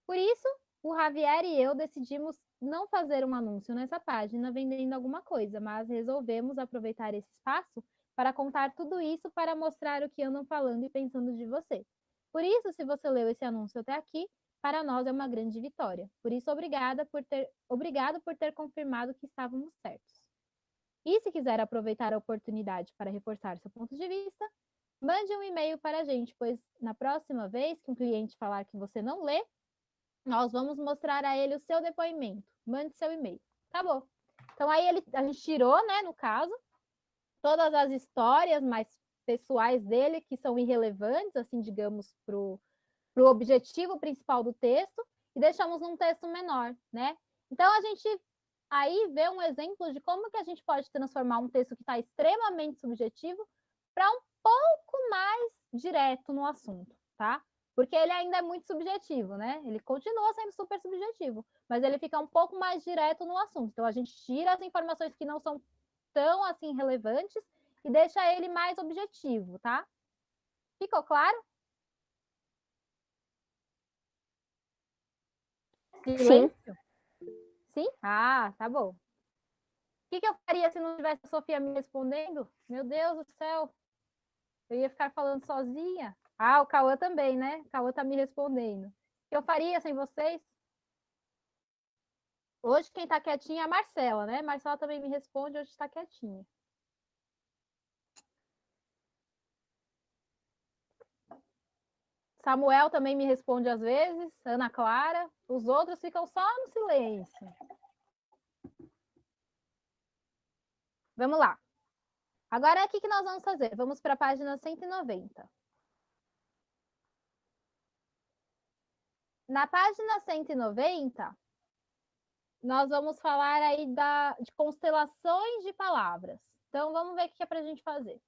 Por isso, o Javier e eu decidimos não fazer um anúncio nessa página vendendo alguma coisa, mas resolvemos aproveitar esse espaço para contar tudo isso para mostrar o que andam falando e pensando de você. Por isso, se você leu esse anúncio até aqui, para nós é uma grande vitória. Por isso, obrigado por ter confirmado que estávamos certos. E se quiser aproveitar a oportunidade para reforçar seu ponto de vista, mande um e-mail para a gente, pois na próxima vez que um cliente falar que você não lê, nós vamos mostrar a ele o seu depoimento. Mande seu e-mail. Tá bom. Então aí a gente tirou, né, no caso, todas as histórias mais pessoais dele, que são irrelevantes, assim, digamos, pro objetivo principal do texto, e deixamos num texto menor, né? Então a gente aí vê um exemplo de como que a gente pode transformar um texto que está extremamente subjetivo para um pouco mais direto no assunto, tá? Porque ele ainda é muito subjetivo, né? Ele continua sendo super subjetivo, mas ele fica um pouco mais direto no assunto. Então a gente tira as informações que não são tão assim relevantes e deixa ele mais objetivo, tá? Ficou claro? Sim. Sim? Ah, tá bom. O que eu faria se não tivesse a Sofia me respondendo? Meu Deus do céu. Eu ia ficar falando sozinha. Ah, o Cauã também, né? O Cauã tá me respondendo. O que eu faria sem vocês? Hoje quem tá quietinha é a Marcela, né? Marcela também me responde, hoje tá quietinha. Samuel também me responde às vezes, Ana Clara. Os outros ficam só no silêncio. Vamos lá. Agora, o que nós vamos fazer? Vamos para a página 190. Na página 190, nós vamos falar aí de constelações de palavras. Então, vamos ver o que é para a gente fazer.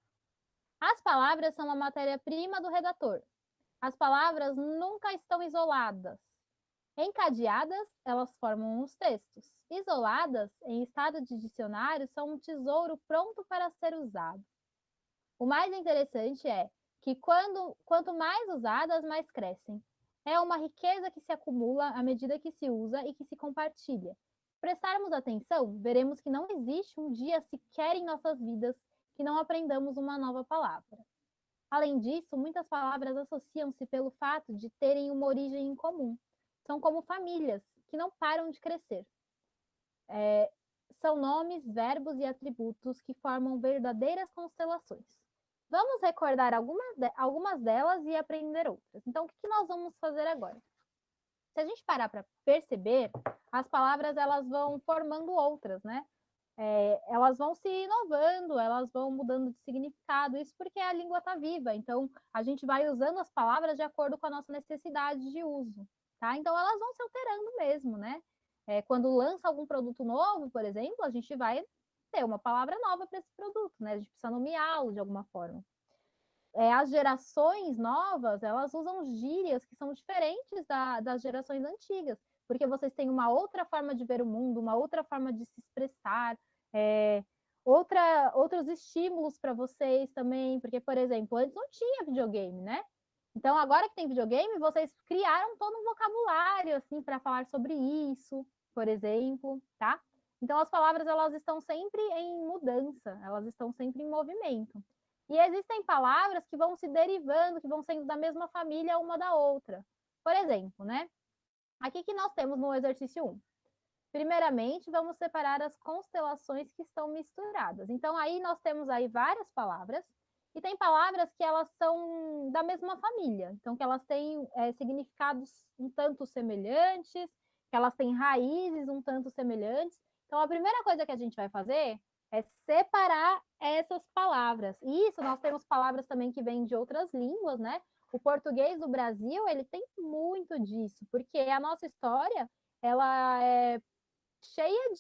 As palavras são a matéria-prima do redator. As palavras nunca estão isoladas. Encadeadas, elas formam os textos. Isoladas, em estado de dicionário, são um tesouro pronto para ser usado. O mais interessante é que quanto mais usadas, mais crescem. É uma riqueza que se acumula à medida que se usa e que se compartilha. Se prestarmos atenção, veremos que não existe um dia sequer em nossas vidas que não aprendamos uma nova palavra. Além disso, muitas palavras associam-se pelo fato de terem uma origem em comum. São como famílias que não param de crescer. São nomes, verbos e atributos que formam verdadeiras constelações. Vamos recordar algumas delas e aprender outras. Então, o que nós vamos fazer agora? Se a gente parar para perceber, as palavras elas vão formando outras, né? Elas vão se inovando, elas vão mudando de significado, isso porque a língua está viva, então a gente vai usando as palavras de acordo com a nossa necessidade de uso, tá? Então elas vão se alterando mesmo, né? Quando lança algum produto novo, por exemplo, a gente vai ter uma palavra nova para esse produto, né? A gente precisa nomeá-lo de alguma forma. As gerações novas, elas usam gírias que são diferentes das gerações antigas, porque vocês têm uma outra forma de ver o mundo, uma outra forma de se expressar, outros estímulos para vocês também, porque, por exemplo, antes não tinha videogame, né? Então, agora que tem videogame, vocês criaram todo um vocabulário, assim, para falar sobre isso, por exemplo, tá? Então, as palavras, elas estão sempre em mudança, elas estão sempre em movimento. E existem palavras que vão se derivando, que vão sendo da mesma família uma da outra. Por exemplo, né? Aqui que nós temos no exercício 1. Primeiramente, vamos separar as constelações que estão misturadas. Então, aí nós temos aí várias palavras, e tem palavras que elas são da mesma família. Então, que elas têm significados um tanto semelhantes, que elas têm raízes um tanto semelhantes. Então, a primeira coisa que a gente vai fazer é separar essas palavras. E isso, nós temos palavras também que vêm de outras línguas, né? O português do Brasil, ele tem muito disso, porque a nossa história, ela é cheia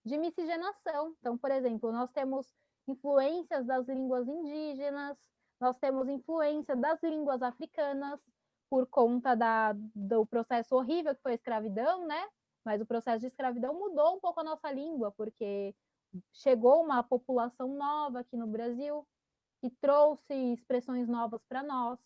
de miscigenação. Então, por exemplo, nós temos influências das línguas indígenas, nós temos influência das línguas africanas, por conta do processo horrível que foi a escravidão, né? Mas o processo de escravidão mudou um pouco a nossa língua, porque chegou uma população nova aqui no Brasil, que trouxe expressões novas para nós.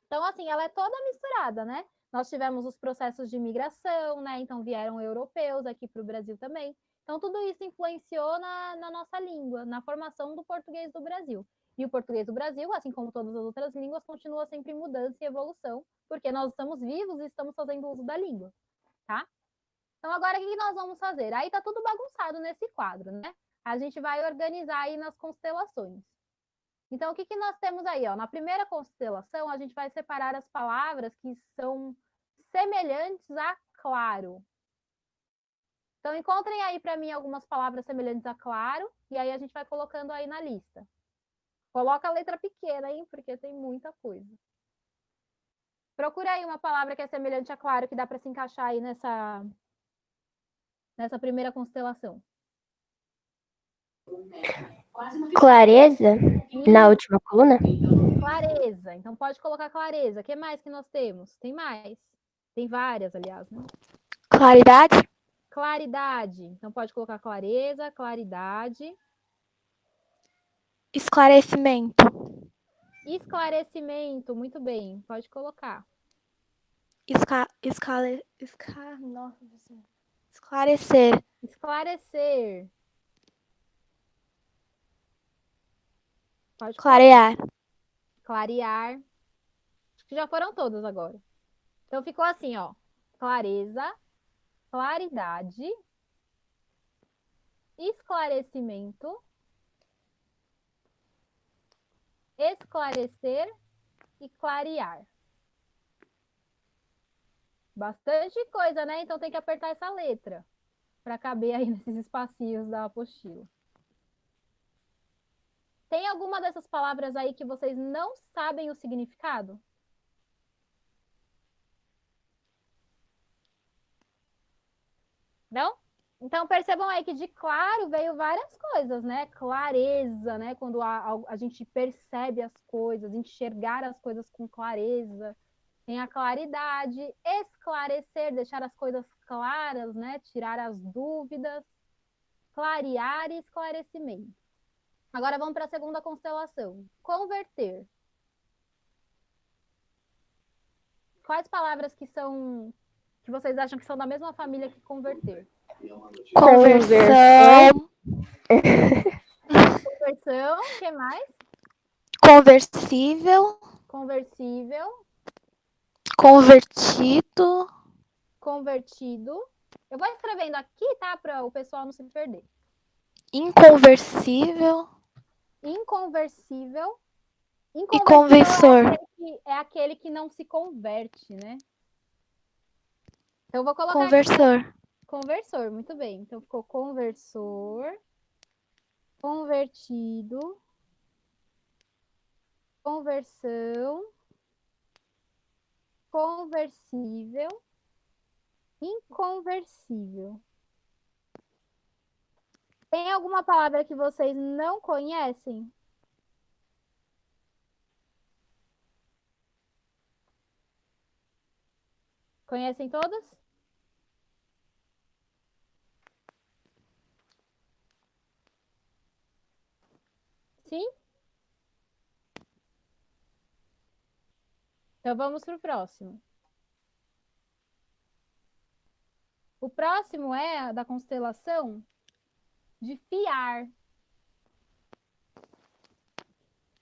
Então, assim, ela é toda misturada, né? Nós tivemos os processos de imigração, né? Então, vieram europeus aqui para o Brasil também. Então, tudo isso influenciou na nossa língua, na formação do português do Brasil. E o português do Brasil, assim como todas as outras línguas, continua sempre em mudança e evolução, porque nós estamos vivos e estamos fazendo uso da língua, tá? Então, agora, o que nós vamos fazer? Aí tá tudo bagunçado nesse quadro, né? A gente vai organizar aí nas constelações. Então, o que nós temos aí? Ó? Na primeira constelação, a gente vai separar as palavras que são semelhantes a claro. Então, encontrem aí para mim algumas palavras semelhantes a claro, e aí a gente vai colocando aí na lista. Coloca a letra pequena, hein? Porque tem muita coisa. Procura aí uma palavra que é semelhante a claro, que dá para se encaixar aí nessa primeira constelação. Clareza, na última coluna. Clareza. Então, pode colocar clareza. O que mais que nós temos? Tem mais. Tem várias, aliás, né? Claridade. Claridade. Então, pode colocar clareza, claridade. Esclarecimento. Esclarecimento. Muito bem. Pode colocar. Esclarecer. Esclarecer. Pode Clarear. colocar. Clarear. Acho que já foram todas agora. Então, ficou assim, ó. Clareza, claridade, esclarecimento, esclarecer e clarear. Bastante coisa, né? Então tem que apertar essa letra para caber aí nesses espacinhos da apostila. Tem alguma dessas palavras aí que vocês não sabem o significado? Não? Então percebam aí que de claro veio várias coisas, né? Clareza, né? Quando a gente percebe as coisas, enxergar as coisas com clareza. Tem a claridade, esclarecer, deixar as coisas claras, né? Tirar as dúvidas, clarear e esclarecimento. Agora vamos para a segunda constelação. Converter. Quais palavras que vocês acham que são da mesma família que converter? Conversão. Conversão, o que mais? Conversível. Conversível. Convertido. Convertido. Eu vou escrevendo aqui, tá? Para o pessoal não se perder. Inconversível. Inconversível. E conversor. É aquele que não se converte, né? Então, eu vou colocar Conversor. aqui. Conversor, muito bem. Então, ficou conversor, convertido, conversão, conversível, inconversível. Tem alguma palavra que vocês não conhecem? Conhecem todas? Sim? Então vamos para o próximo. O próximo é da constelação de fiar.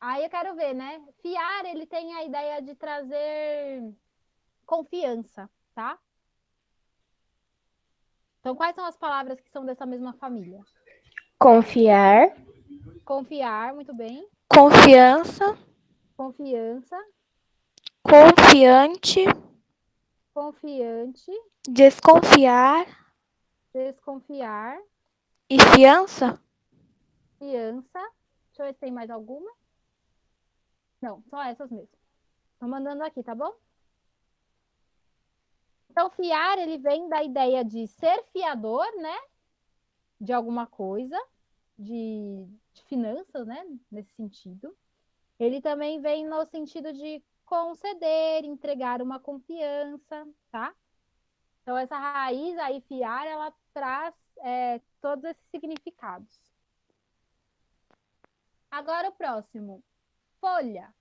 Aí eu quero ver, né? Fiar, ele tem a ideia de trazer confiança, tá? Então, quais são as palavras que são dessa mesma família? Confiar. Confiar, muito bem. Confiança. Confiança. Confiante. Confiante. Desconfiar. Desconfiar. E fiança. Fiança. Deixa eu ver se tem mais alguma. Não, só essas mesmo. Tô mandando aqui, tá bom? Então, fiar, ele vem da ideia de ser fiador, né? De alguma coisa, de de finanças, né? Nesse sentido. Ele também vem no sentido de conceder, entregar uma confiança, tá? Então, essa raiz aí, fiar, ela traz todos esses significados. Agora o próximo. Folha.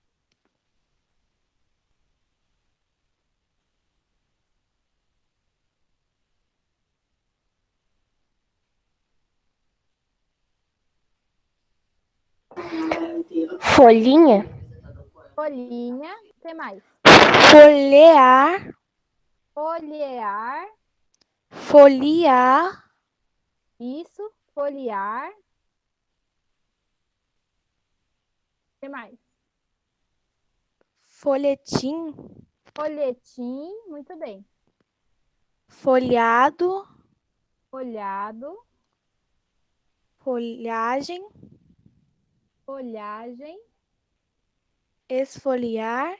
Folhinha. Folhinha. O que mais? Folhear. Folhear. Folhear. Isso. Folhear. O que mais? Folhetim. Folhetim. Muito bem. Folhado. Folhado. Folhagem. Folhagem. Esfoliar.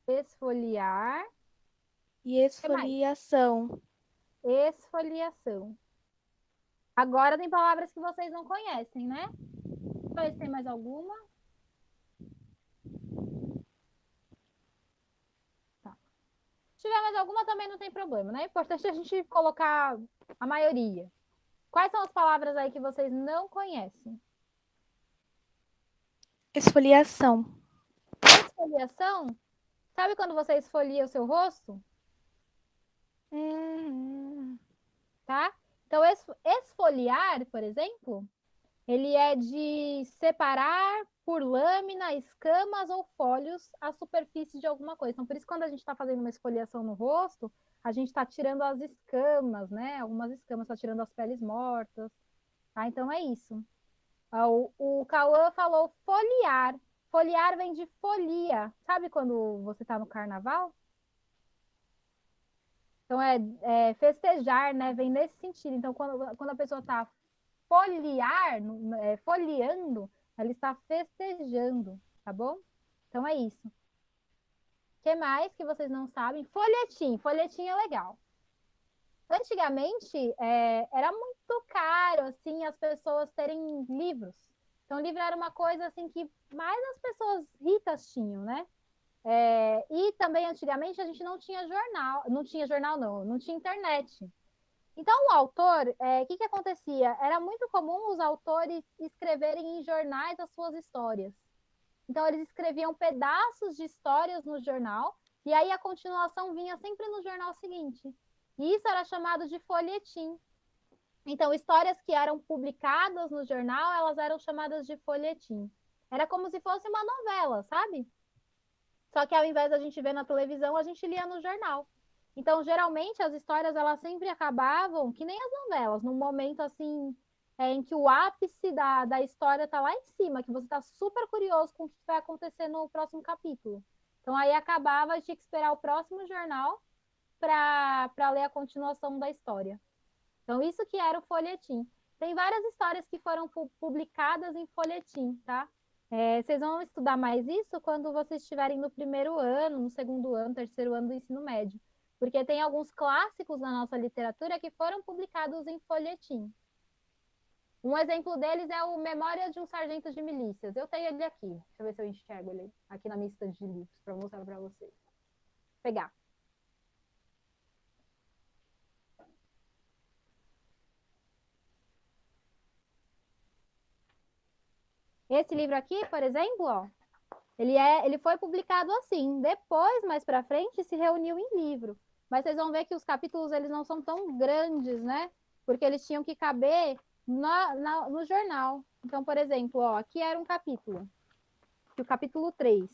Esfoliar. E esfoliação. Esfoliação. Agora tem palavras que vocês não conhecem, né? Deixa eu ver se tem mais alguma. Tá. Se tiver mais alguma, também não tem problema, né? É importante a gente colocar a maioria. Quais são as palavras aí que vocês não conhecem? Esfoliação. Esfoliação? Sabe quando você esfolia o seu rosto? Tá? Então, esfoliar, por exemplo, ele é de separar por lâmina, escamas ou folhos a superfície de alguma coisa. Então, por isso, quando a gente está fazendo uma esfoliação no rosto, a gente está tirando as escamas, né? Algumas escamas, está tirando as peles mortas. Tá? Então, é isso. O Cauã falou foliar. Foliar vem de folia. Sabe quando você está no carnaval? Então, é festejar, né? Vem nesse sentido. Então, quando a pessoa está folheando, ela está festejando, tá bom? Então, é isso. O que mais que vocês não sabem? Folhetim. Folhetim é legal. Antigamente, era muito caro, assim, as pessoas terem livros. Então, livro era uma coisa, assim, que mais as pessoas ricas tinham, né? E também, antigamente, a gente não tinha jornal. Não tinha jornal, não tinha internet. Então, o autor, o que acontecia? Era muito comum os autores escreverem em jornais as suas histórias. Então, eles escreviam pedaços de histórias no jornal, e aí a continuação vinha sempre no jornal seguinte. E isso era chamado de folhetim. Então, histórias que eram publicadas no jornal, elas eram chamadas de folhetim. Era como se fosse uma novela, sabe? Só que ao invés da gente ver na televisão, a gente lia no jornal. Então, geralmente, as histórias, elas sempre acabavam, que nem as novelas, num momento, assim, em que o ápice da história tá lá em cima, que você tá super curioso com o que vai acontecer no próximo capítulo. Então, aí acabava, tinha que esperar o próximo jornal para ler a continuação da história. Então, isso que era o folhetim. Tem várias histórias que foram publicadas em folhetim, tá? Vocês vão estudar mais isso quando vocês estiverem no primeiro ano, no segundo ano, terceiro ano do ensino médio. Porque tem alguns clássicos da nossa literatura que foram publicados em folhetim. Um exemplo deles é o Memórias de um Sargento de Milícias. Eu tenho ele aqui. Deixa eu ver se eu enxergo ele aqui na minha estante de livros para mostrar para vocês. Vou pegar. Esse livro aqui, por exemplo, ó, ele foi publicado assim. Depois, mais para frente, se reuniu em livro. Mas vocês vão ver que os capítulos eles não são tão grandes, né? Porque eles tinham que caber no jornal. Então, por exemplo, ó, aqui era um capítulo. O capítulo 3.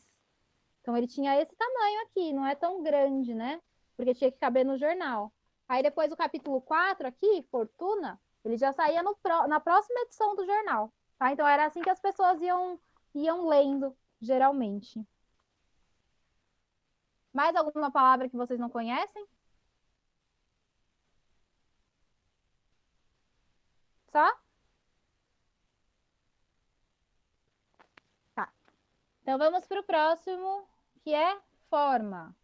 Então, ele tinha esse tamanho aqui, não é tão grande, né? Porque tinha que caber no jornal. Aí, depois, o capítulo 4 aqui, Fortuna, ele já saía na próxima edição do jornal. Tá? Então, era assim que as pessoas iam lendo, geralmente. Mais alguma palavra que vocês não conhecem? Só? Tá. Então, vamos para o próximo, que é forma.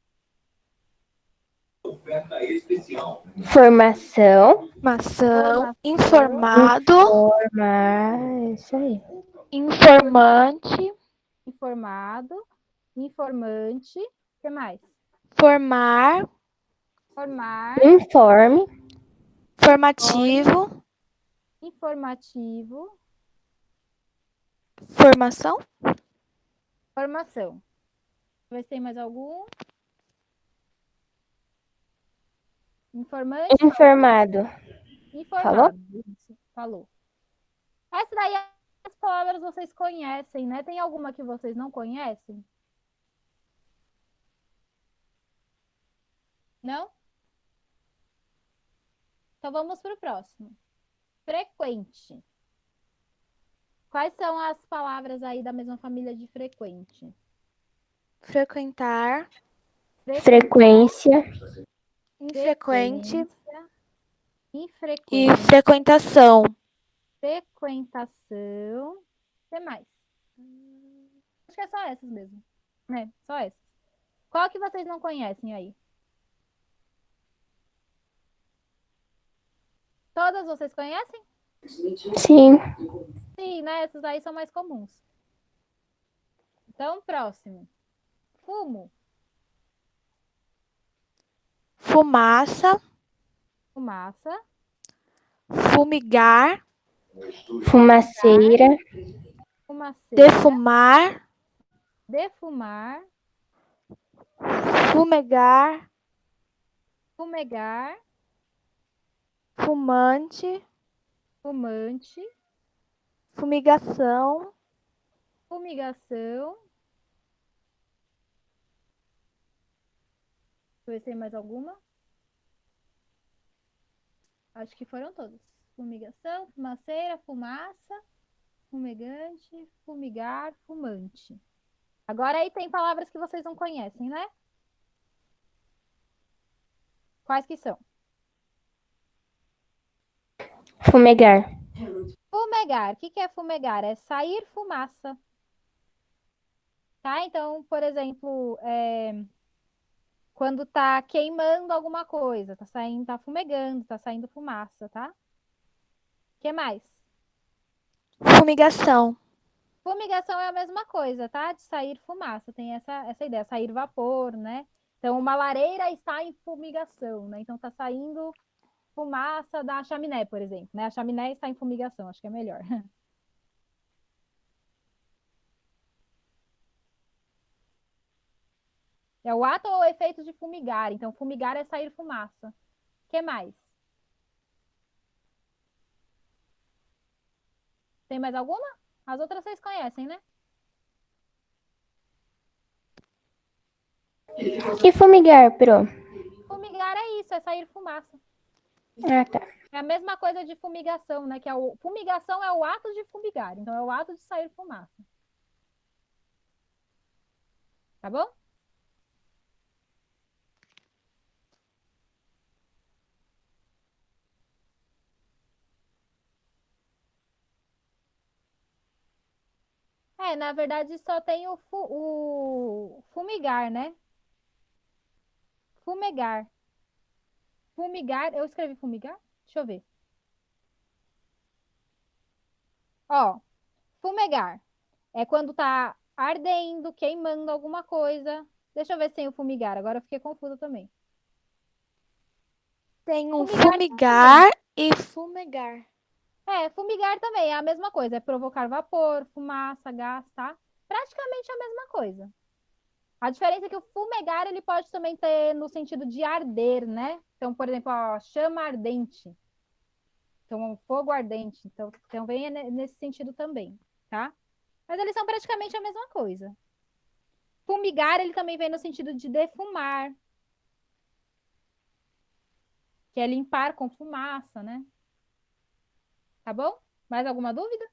Formação. Maçã. Informado. Isso aí. informante, informado, informante, o que mais? formar, Formar, Informe. formativo, informativo, formação, formação. Deixa eu ver se tem mais algum. Informante, Informado. informado. Isso, falou. Essa daí, as palavras vocês conhecem, né? Tem alguma que vocês não conhecem? Não? Então vamos para o próximo. Frequente. Quais são as palavras aí da mesma família de frequente? frequentar, Frequência. infrequente Infrequente, e frequentação. frequentação. O que mais? Acho que é só essas mesmo. É, só essas. Qual que vocês não conhecem aí? Todas vocês conhecem? Sim. Sim, né? Essas aí são mais comuns. Então, próximo. Fumo, Fumaça, fumaça, fumigar, Fumaceira. fumaceira, defumar, defumar, fumegar, fumegar, fumante, fumante, fumigação, fumigação. Deixa eu ver se tem mais alguma. Acho que foram todas. Fumigação, fumaceira, fumaça, fumegante, fumigar, fumante. Agora aí tem palavras que vocês não conhecem, né? Quais que são? Fumegar. Fumegar. O que é fumegar? É sair fumaça. Tá? Então, por exemplo, quando tá queimando alguma coisa, tá saindo, tá fumegando, tá saindo fumaça, tá? O que mais? fumigação, Fumigação é a mesma coisa, tá? De sair fumaça, tem essa ideia, sair vapor, né? Então, uma lareira está em fumigação, né? Então, tá saindo fumaça da chaminé, por exemplo, né? A chaminé está em fumigação, acho que é melhor. É o ato ou efeito de fumigar. Então, fumigar é sair fumaça. O que mais? Tem mais alguma? As outras vocês conhecem, né? E fumigar, Pro? Fumigar é isso, é sair fumaça. Ah, tá. É a mesma coisa de fumigação, né? Que fumigação é o ato de fumigar. Então, é o ato de sair fumaça. Tá bom? Na verdade, só tem o fumigar, né? Fumegar. Fumigar, eu escrevi fumigar? Deixa eu ver. Ó, fumegar é quando tá ardendo, queimando alguma coisa. Deixa eu ver se tem o fumigar. Agora eu fiquei confusa também. tem um Fumigar fumigar e fumegar. Fumigar também é a mesma coisa. É provocar vapor, fumaça, gás, tá? Praticamente a mesma coisa. A diferença é que o fumegar, ele pode também ter no sentido de arder, né? Então, por exemplo, ó, chama ardente. Então, um fogo ardente. Então vem nesse sentido também, tá? Mas eles são praticamente a mesma coisa. Fumigar, ele também vem no sentido de defumar, que é limpar com fumaça, né? Tá bom? Mais alguma dúvida?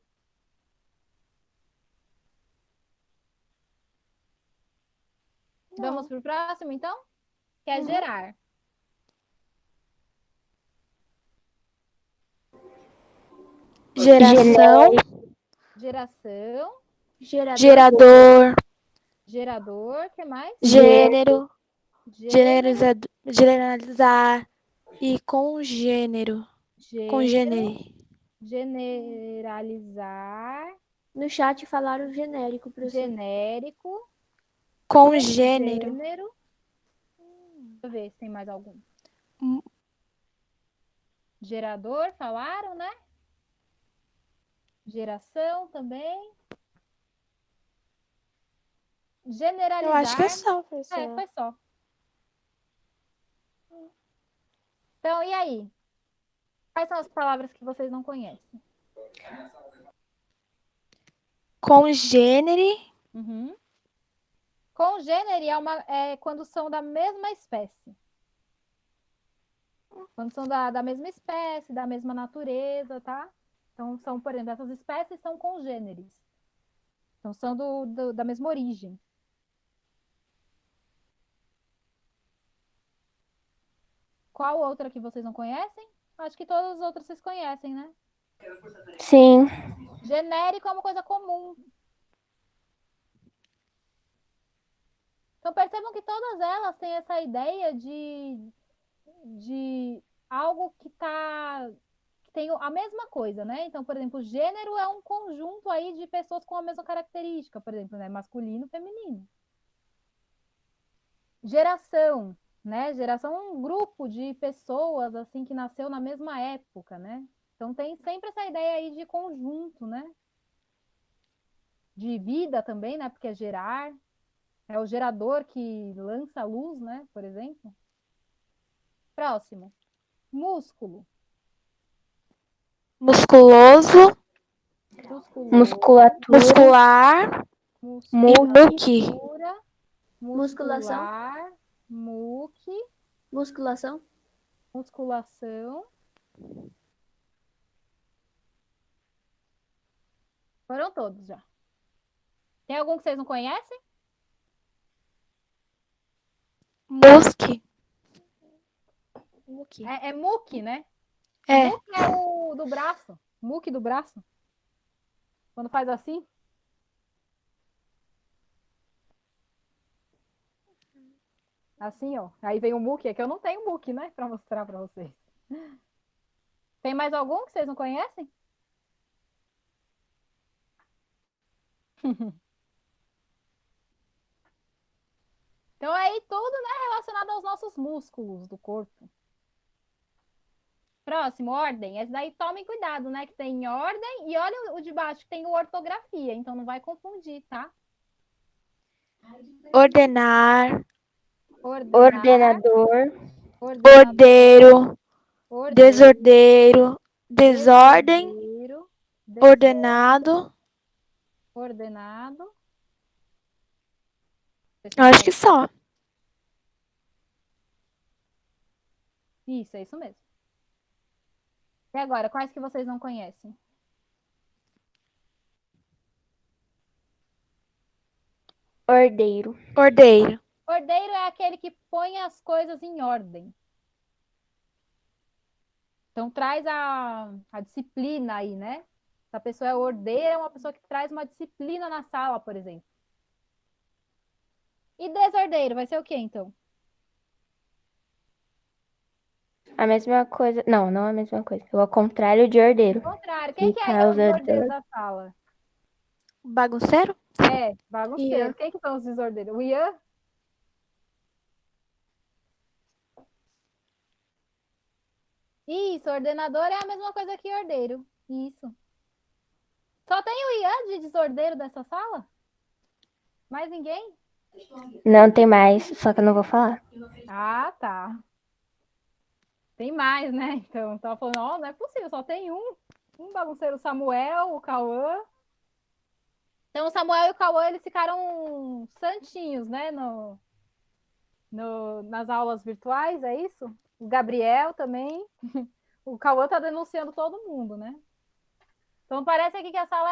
Vamos pro próximo, então? Que é gerar. Geração, Geração, gerador, gerador, o que mais? gênero, Gênero, generalizar e congênero, gênero, congênere, generalizar No chat falaram genérico, professor. Genérico. Congênero. Gênero. Deixa eu ver se tem mais algum. Hum. Gerador, falaram, né? Geração também. Generalizar. Eu acho que é só, É, professor. foi só. Então, e aí? Quais são as palavras que vocês não conhecem? Congênere. Uhum. Congênere é quando são da mesma espécie. Quando são da mesma espécie, da mesma natureza, tá? Então, são, por exemplo, essas espécies são congêneres. Então, são da mesma origem. Qual outra que vocês não conhecem? Acho que todas as outras vocês conhecem, né? Sim. Genérico é uma coisa comum. Então, percebam que todas elas têm essa ideia de algo que tem a mesma coisa, né? Então, por exemplo, gênero é um conjunto aí de pessoas com a mesma característica, por exemplo, né? Masculino, feminino. Geração, né? Geração é um grupo de pessoas assim que nasceu na mesma época, né? Então tem sempre essa ideia aí de conjunto, né? De vida também, né? Porque é gerar, é o gerador que lança a luz, né? Por exemplo. Próximo. Músculo. Musculoso. Musculoso. Musculatura. Muscular. E muque. Musculatura. Musculação. Muscular. Muque. Musculação. Musculação. Foram todos já. Tem algum que vocês não conhecem? Musque. Muque. É muque, né? É. Muque é o do braço. Muque do braço. Quando faz assim. Assim, ó. Aí vem o muque. É que eu não tenho muque, né? Pra mostrar pra vocês. Tem mais algum que vocês não conhecem? Então aí tudo, né, relacionado aos nossos músculos do corpo. Próximo, ordem. Esse daí tomem cuidado, né? Que tem ordem. E olha o de baixo, que tem ortografia. Então não vai confundir, tá? Ordenar. Ordenar, Ordenador. Ordeiro. ordeiro, Desordeiro. Desordem. desordeiro, Ordenado. ordenado. Eu acho que só. Isso, é isso mesmo. E agora, quais que vocês não conhecem? Ordeiro. Ordeiro. Ordeiro é aquele que põe as coisas em ordem. Então traz a disciplina aí, né? Se a pessoa é ordeira, é uma pessoa que traz uma disciplina na sala, por exemplo. E desordeiro, vai ser o quê, então? A mesma coisa. Não, não a mesma coisa. É o contrário de ordeiro. Ao contrário, quem Que que é o causa desordeiro dor. da sala? Bagunceiro? É, bagunceiro. Ian. Quem que são os desordeiros? O Ian? Isso, ordenador é a mesma coisa que ordeiro. Isso. Só tem o Ian de desordeiro dessa sala? Mais ninguém? Não tem mais, só que eu não vou falar. Ah, tá. Tem mais, né? Então, tava falando, ó, não é possível, só tem um bagunceiro, o Samuel, o Cauã. Então, o Samuel e o Cauã, eles ficaram santinhos, né, nas aulas virtuais, é isso? O Gabriel também. O Cauã tá denunciando todo mundo, né? Então, parece aqui que a sala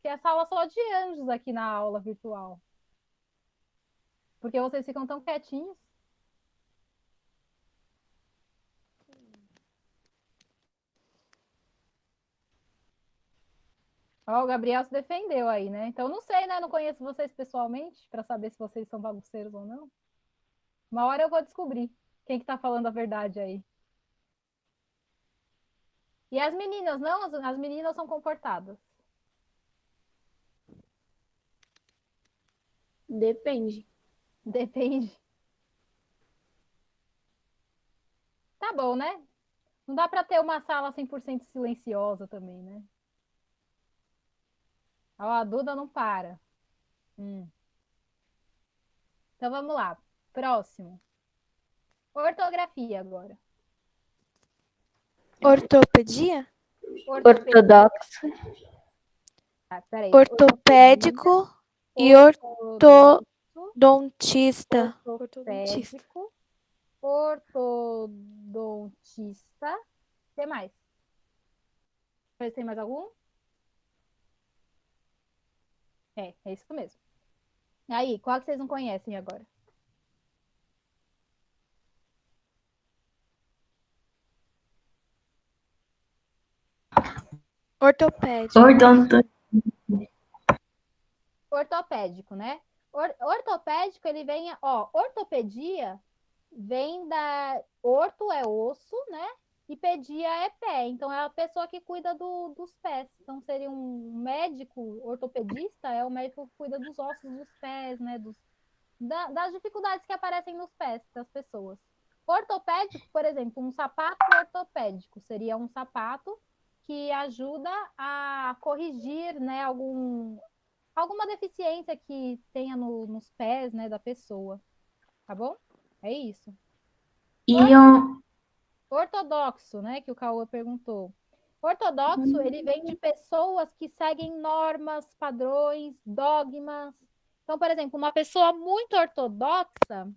que a sala só de anjos aqui na aula virtual. Porque vocês ficam tão quietinhos. Ó, o Gabriel se defendeu aí, né? Então, não sei, né? Não conheço vocês pessoalmente para saber se vocês são bagunceiros ou não. Uma hora eu vou descobrir quem que tá falando a verdade aí. E as meninas, não? As meninas são comportadas. Depende. Depende. Tá bom, né? Não dá para ter uma sala 100% silenciosa também, né? Ó, a Duda não para. Então vamos lá. Próximo. Ortografia agora. Ortopedia? Ortopedia. Ortodoxo. Peraí. Ortopédico e Ortodoxo, ortodontista. Ortodontista. ortopédico, ortodontista. O que mais? Tem mais algum? É isso mesmo. Aí, qual que vocês não conhecem agora? Ortopédico. Odonto. Ortopédico, né? Ortopédico, ele vem, ó, ortopedia vem da orto é osso, né? E pedia é pé. Então é a pessoa que cuida dos pés. Então seria um médico ortopedista, é o médico que cuida dos ossos dos pés, né? Das dificuldades que aparecem nos pés das pessoas. Ortopédico, por exemplo, um sapato ortopédico seria um sapato que ajuda a corrigir, né, alguma deficiência que tenha nos pés, né, da pessoa. Tá bom? É isso. E um. Ortodoxo, né, que o Cauã perguntou. Ortodoxo, ele vem de pessoas que seguem normas, padrões, dogmas. Então, por exemplo, uma pessoa muito ortodoxa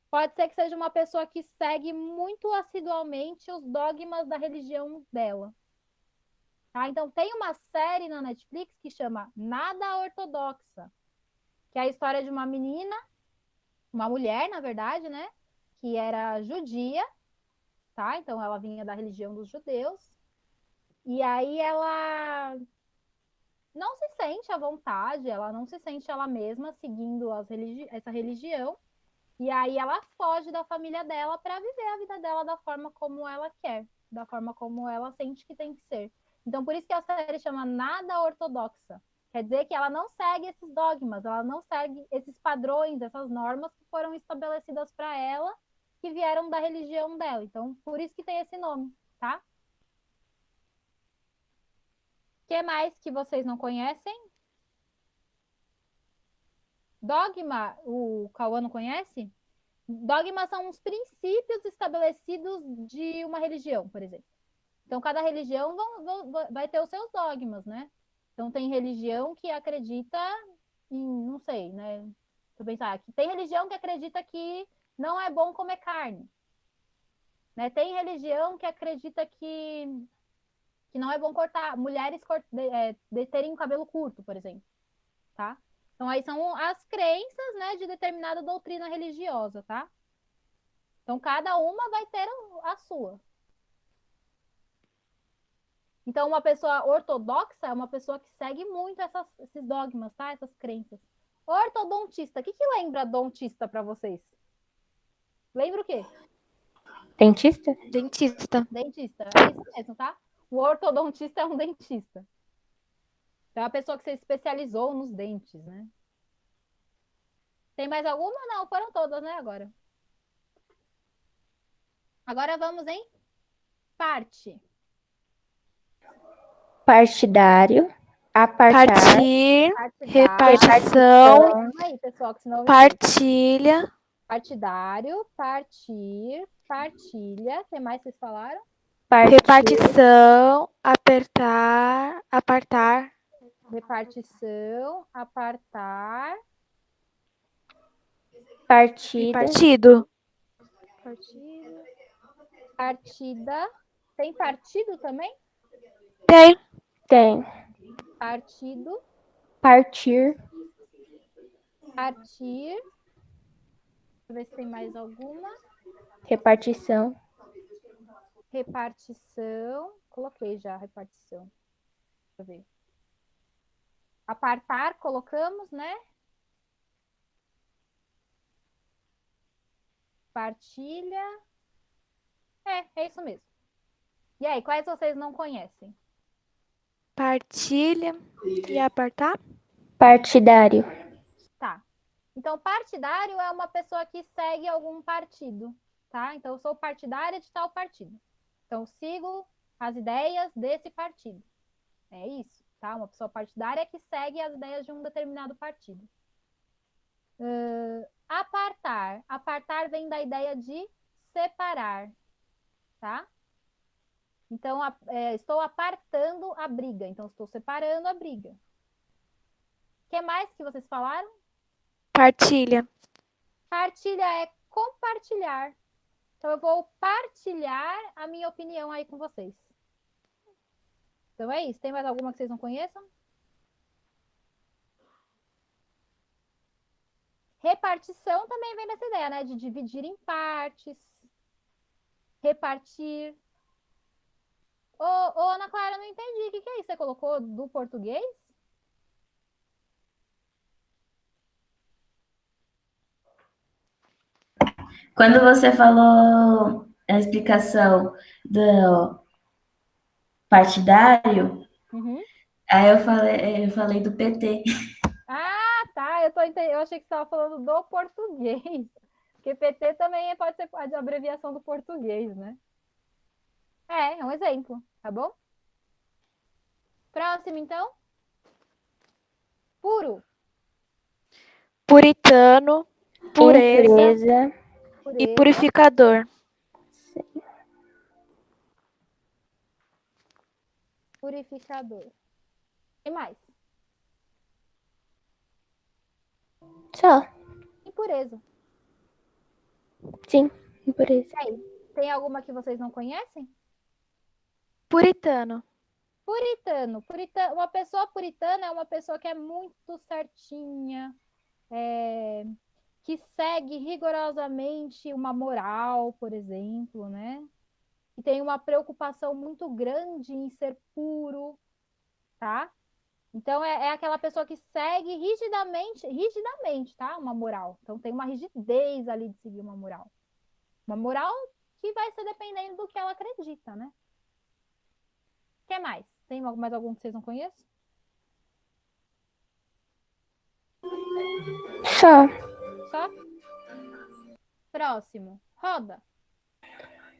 pode ser que seja uma pessoa que segue muito assiduamente os dogmas da religião dela. Tá? Então, tem uma série na Netflix que chama Nada Ortodoxa, que é a história de uma menina, uma mulher, na verdade, né? Que era judia, tá? Então, ela vinha da religião dos judeus. E aí ela não se sente à vontade, ela não se sente ela mesma seguindo essa religião. E aí ela foge da família dela para viver a vida dela da forma como ela quer, da forma como ela sente que tem que ser. Então, por isso que a série chama Nada Ortodoxa. Quer dizer que ela não segue esses dogmas, ela não segue esses padrões, essas normas que foram estabelecidas para ela, que vieram da religião dela. Então, por isso que tem esse nome, tá? O que mais que vocês não conhecem? Dogma, o Cauã não conhece? Dogmas são os princípios estabelecidos de uma religião, por exemplo. Então, cada religião vai ter os seus dogmas, né? Então, tem religião que acredita em, não sei, né? Deixa eu pensar aqui. Tem religião que acredita que não é bom comer carne. Né? Tem religião que acredita que não é bom cortar, mulheres terem o cabelo curto, por exemplo. Tá? Então, aí são as crenças, né, de determinada doutrina religiosa, tá? Então, cada uma vai ter a sua. Então, uma pessoa ortodoxa é uma pessoa que segue muito esses dogmas, tá? Essas crenças. Ortodontista. O que lembra dontista para vocês? Lembra o quê? Dentista? Dentista. Dentista. É isso mesmo, tá? O ortodontista é um dentista. Então, é a pessoa que se especializou nos dentes, né? Tem mais alguma? Não, foram todas, né, agora. Agora vamos em parte. Partidário. Apartar. Partir. Partidário. Repartição. Aí, pessoal, que senão eu esqueço. Partilha. Partidário, partir, partilha. O que mais vocês falaram? Partir. Repartição. Apertar. Apartar. Repartição, apartar, E Partida. partido. partida. Tem partido também? Tem. Tem. Partido, Partir. partir. Deixa eu ver se tem mais alguma. Repartição. Repartição. Coloquei já a repartição. Deixa eu ver. Apartar, colocamos, né? Partilha. É isso mesmo. E aí, quais vocês não conhecem? Partilha. E apartar. Partidário. Tá. Então, partidário é uma pessoa que segue algum partido, tá? Então, eu sou partidária de tal partido. Então, sigo as ideias desse partido. É isso, tá? Uma pessoa partidária que segue as ideias de um determinado partido. Apartar. Apartar vem da ideia de separar, tá? Então, estou apartando a briga. Então, estou separando a briga. O que mais que vocês falaram? Partilha. Partilha é compartilhar. Então, eu vou partilhar a minha opinião aí com vocês. Então, é isso. Tem mais alguma que vocês não conheçam? Repartição também vem dessa ideia, né? De dividir em partes. Repartir. Ô, Ana Clara, não entendi. O que é isso? Você colocou do português? Quando você falou a explicação do partidário, Uhum. aí eu falei do PT. Ah, tá. Eu achei que você estava falando do português. Porque PT também pode ser a abreviação do português, né? É um exemplo, tá bom? Próximo, então. Puro. Puritano, pureza e Pureza. purificador. Purificador. E mais? Só. Impureza. Sim, pureza. E aí? Tem alguma que vocês não conhecem? Puritano. Puritano. Uma pessoa puritana é uma pessoa que é muito certinha, que segue rigorosamente uma moral, por exemplo, né? Que tem uma preocupação muito grande em ser puro, tá? Então, é aquela pessoa que segue rigidamente, tá? Uma moral. Então, tem uma rigidez ali de seguir uma moral. Uma moral que vai ser dependendo do que ela acredita, né? O que mais? Tem mais algum que vocês não conhecem? Só. Só? Próximo. Roda.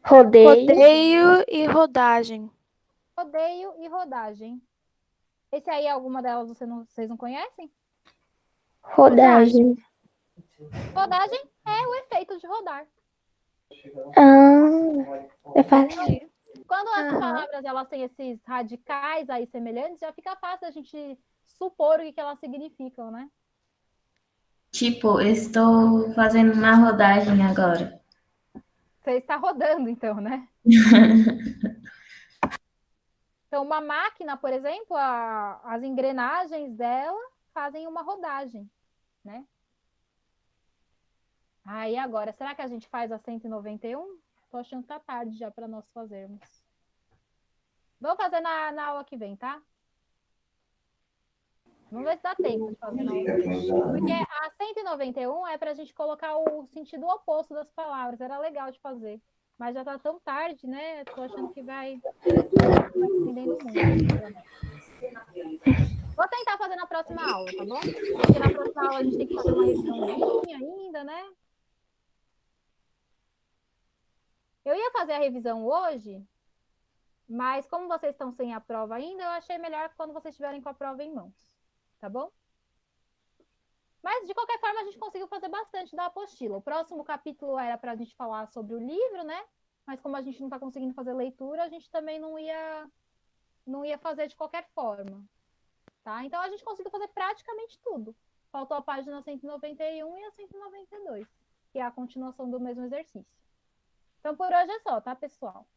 Rodeio. Rodeio e rodagem. Rodeio e rodagem. Esse aí, alguma delas vocês não conhecem? Rodagem. Rodagem é o efeito de rodar. É fácil. Quando as Aham. palavras elas têm esses radicais aí semelhantes, já fica fácil a gente supor o que elas significam, né? Tipo, eu estou fazendo uma rodagem agora. Você está rodando, então, né? Então, uma máquina, por exemplo, as engrenagens dela fazem uma rodagem, né? Aí agora, será que a gente faz a 191? Tô achando que tá tarde já para nós fazermos. Vamos fazer na aula que vem, tá? Vamos ver se dá tempo de fazer na aula que vem. Porque a 191 é para a gente colocar o sentido oposto das palavras. Era legal de fazer. Mas já tá tão tarde, né? Tô achando que vai entendendo muito. Vou tentar fazer na próxima aula, tá bom? Porque na próxima aula a gente tem que fazer uma revisãozinha ainda, né? Eu ia fazer a revisão hoje, mas como vocês estão sem a prova ainda, eu achei melhor quando vocês estiverem com a prova em mãos, tá bom? Mas, de qualquer forma, a gente conseguiu fazer bastante da apostila. O próximo capítulo era para a gente falar sobre o livro, né? Mas como a gente não está conseguindo fazer leitura, a gente também não ia fazer de qualquer forma, tá? Então, a gente conseguiu fazer praticamente tudo. Faltou a página 191 e a 192, que é a continuação do mesmo exercício. Então, por hoje é só, tá, pessoal?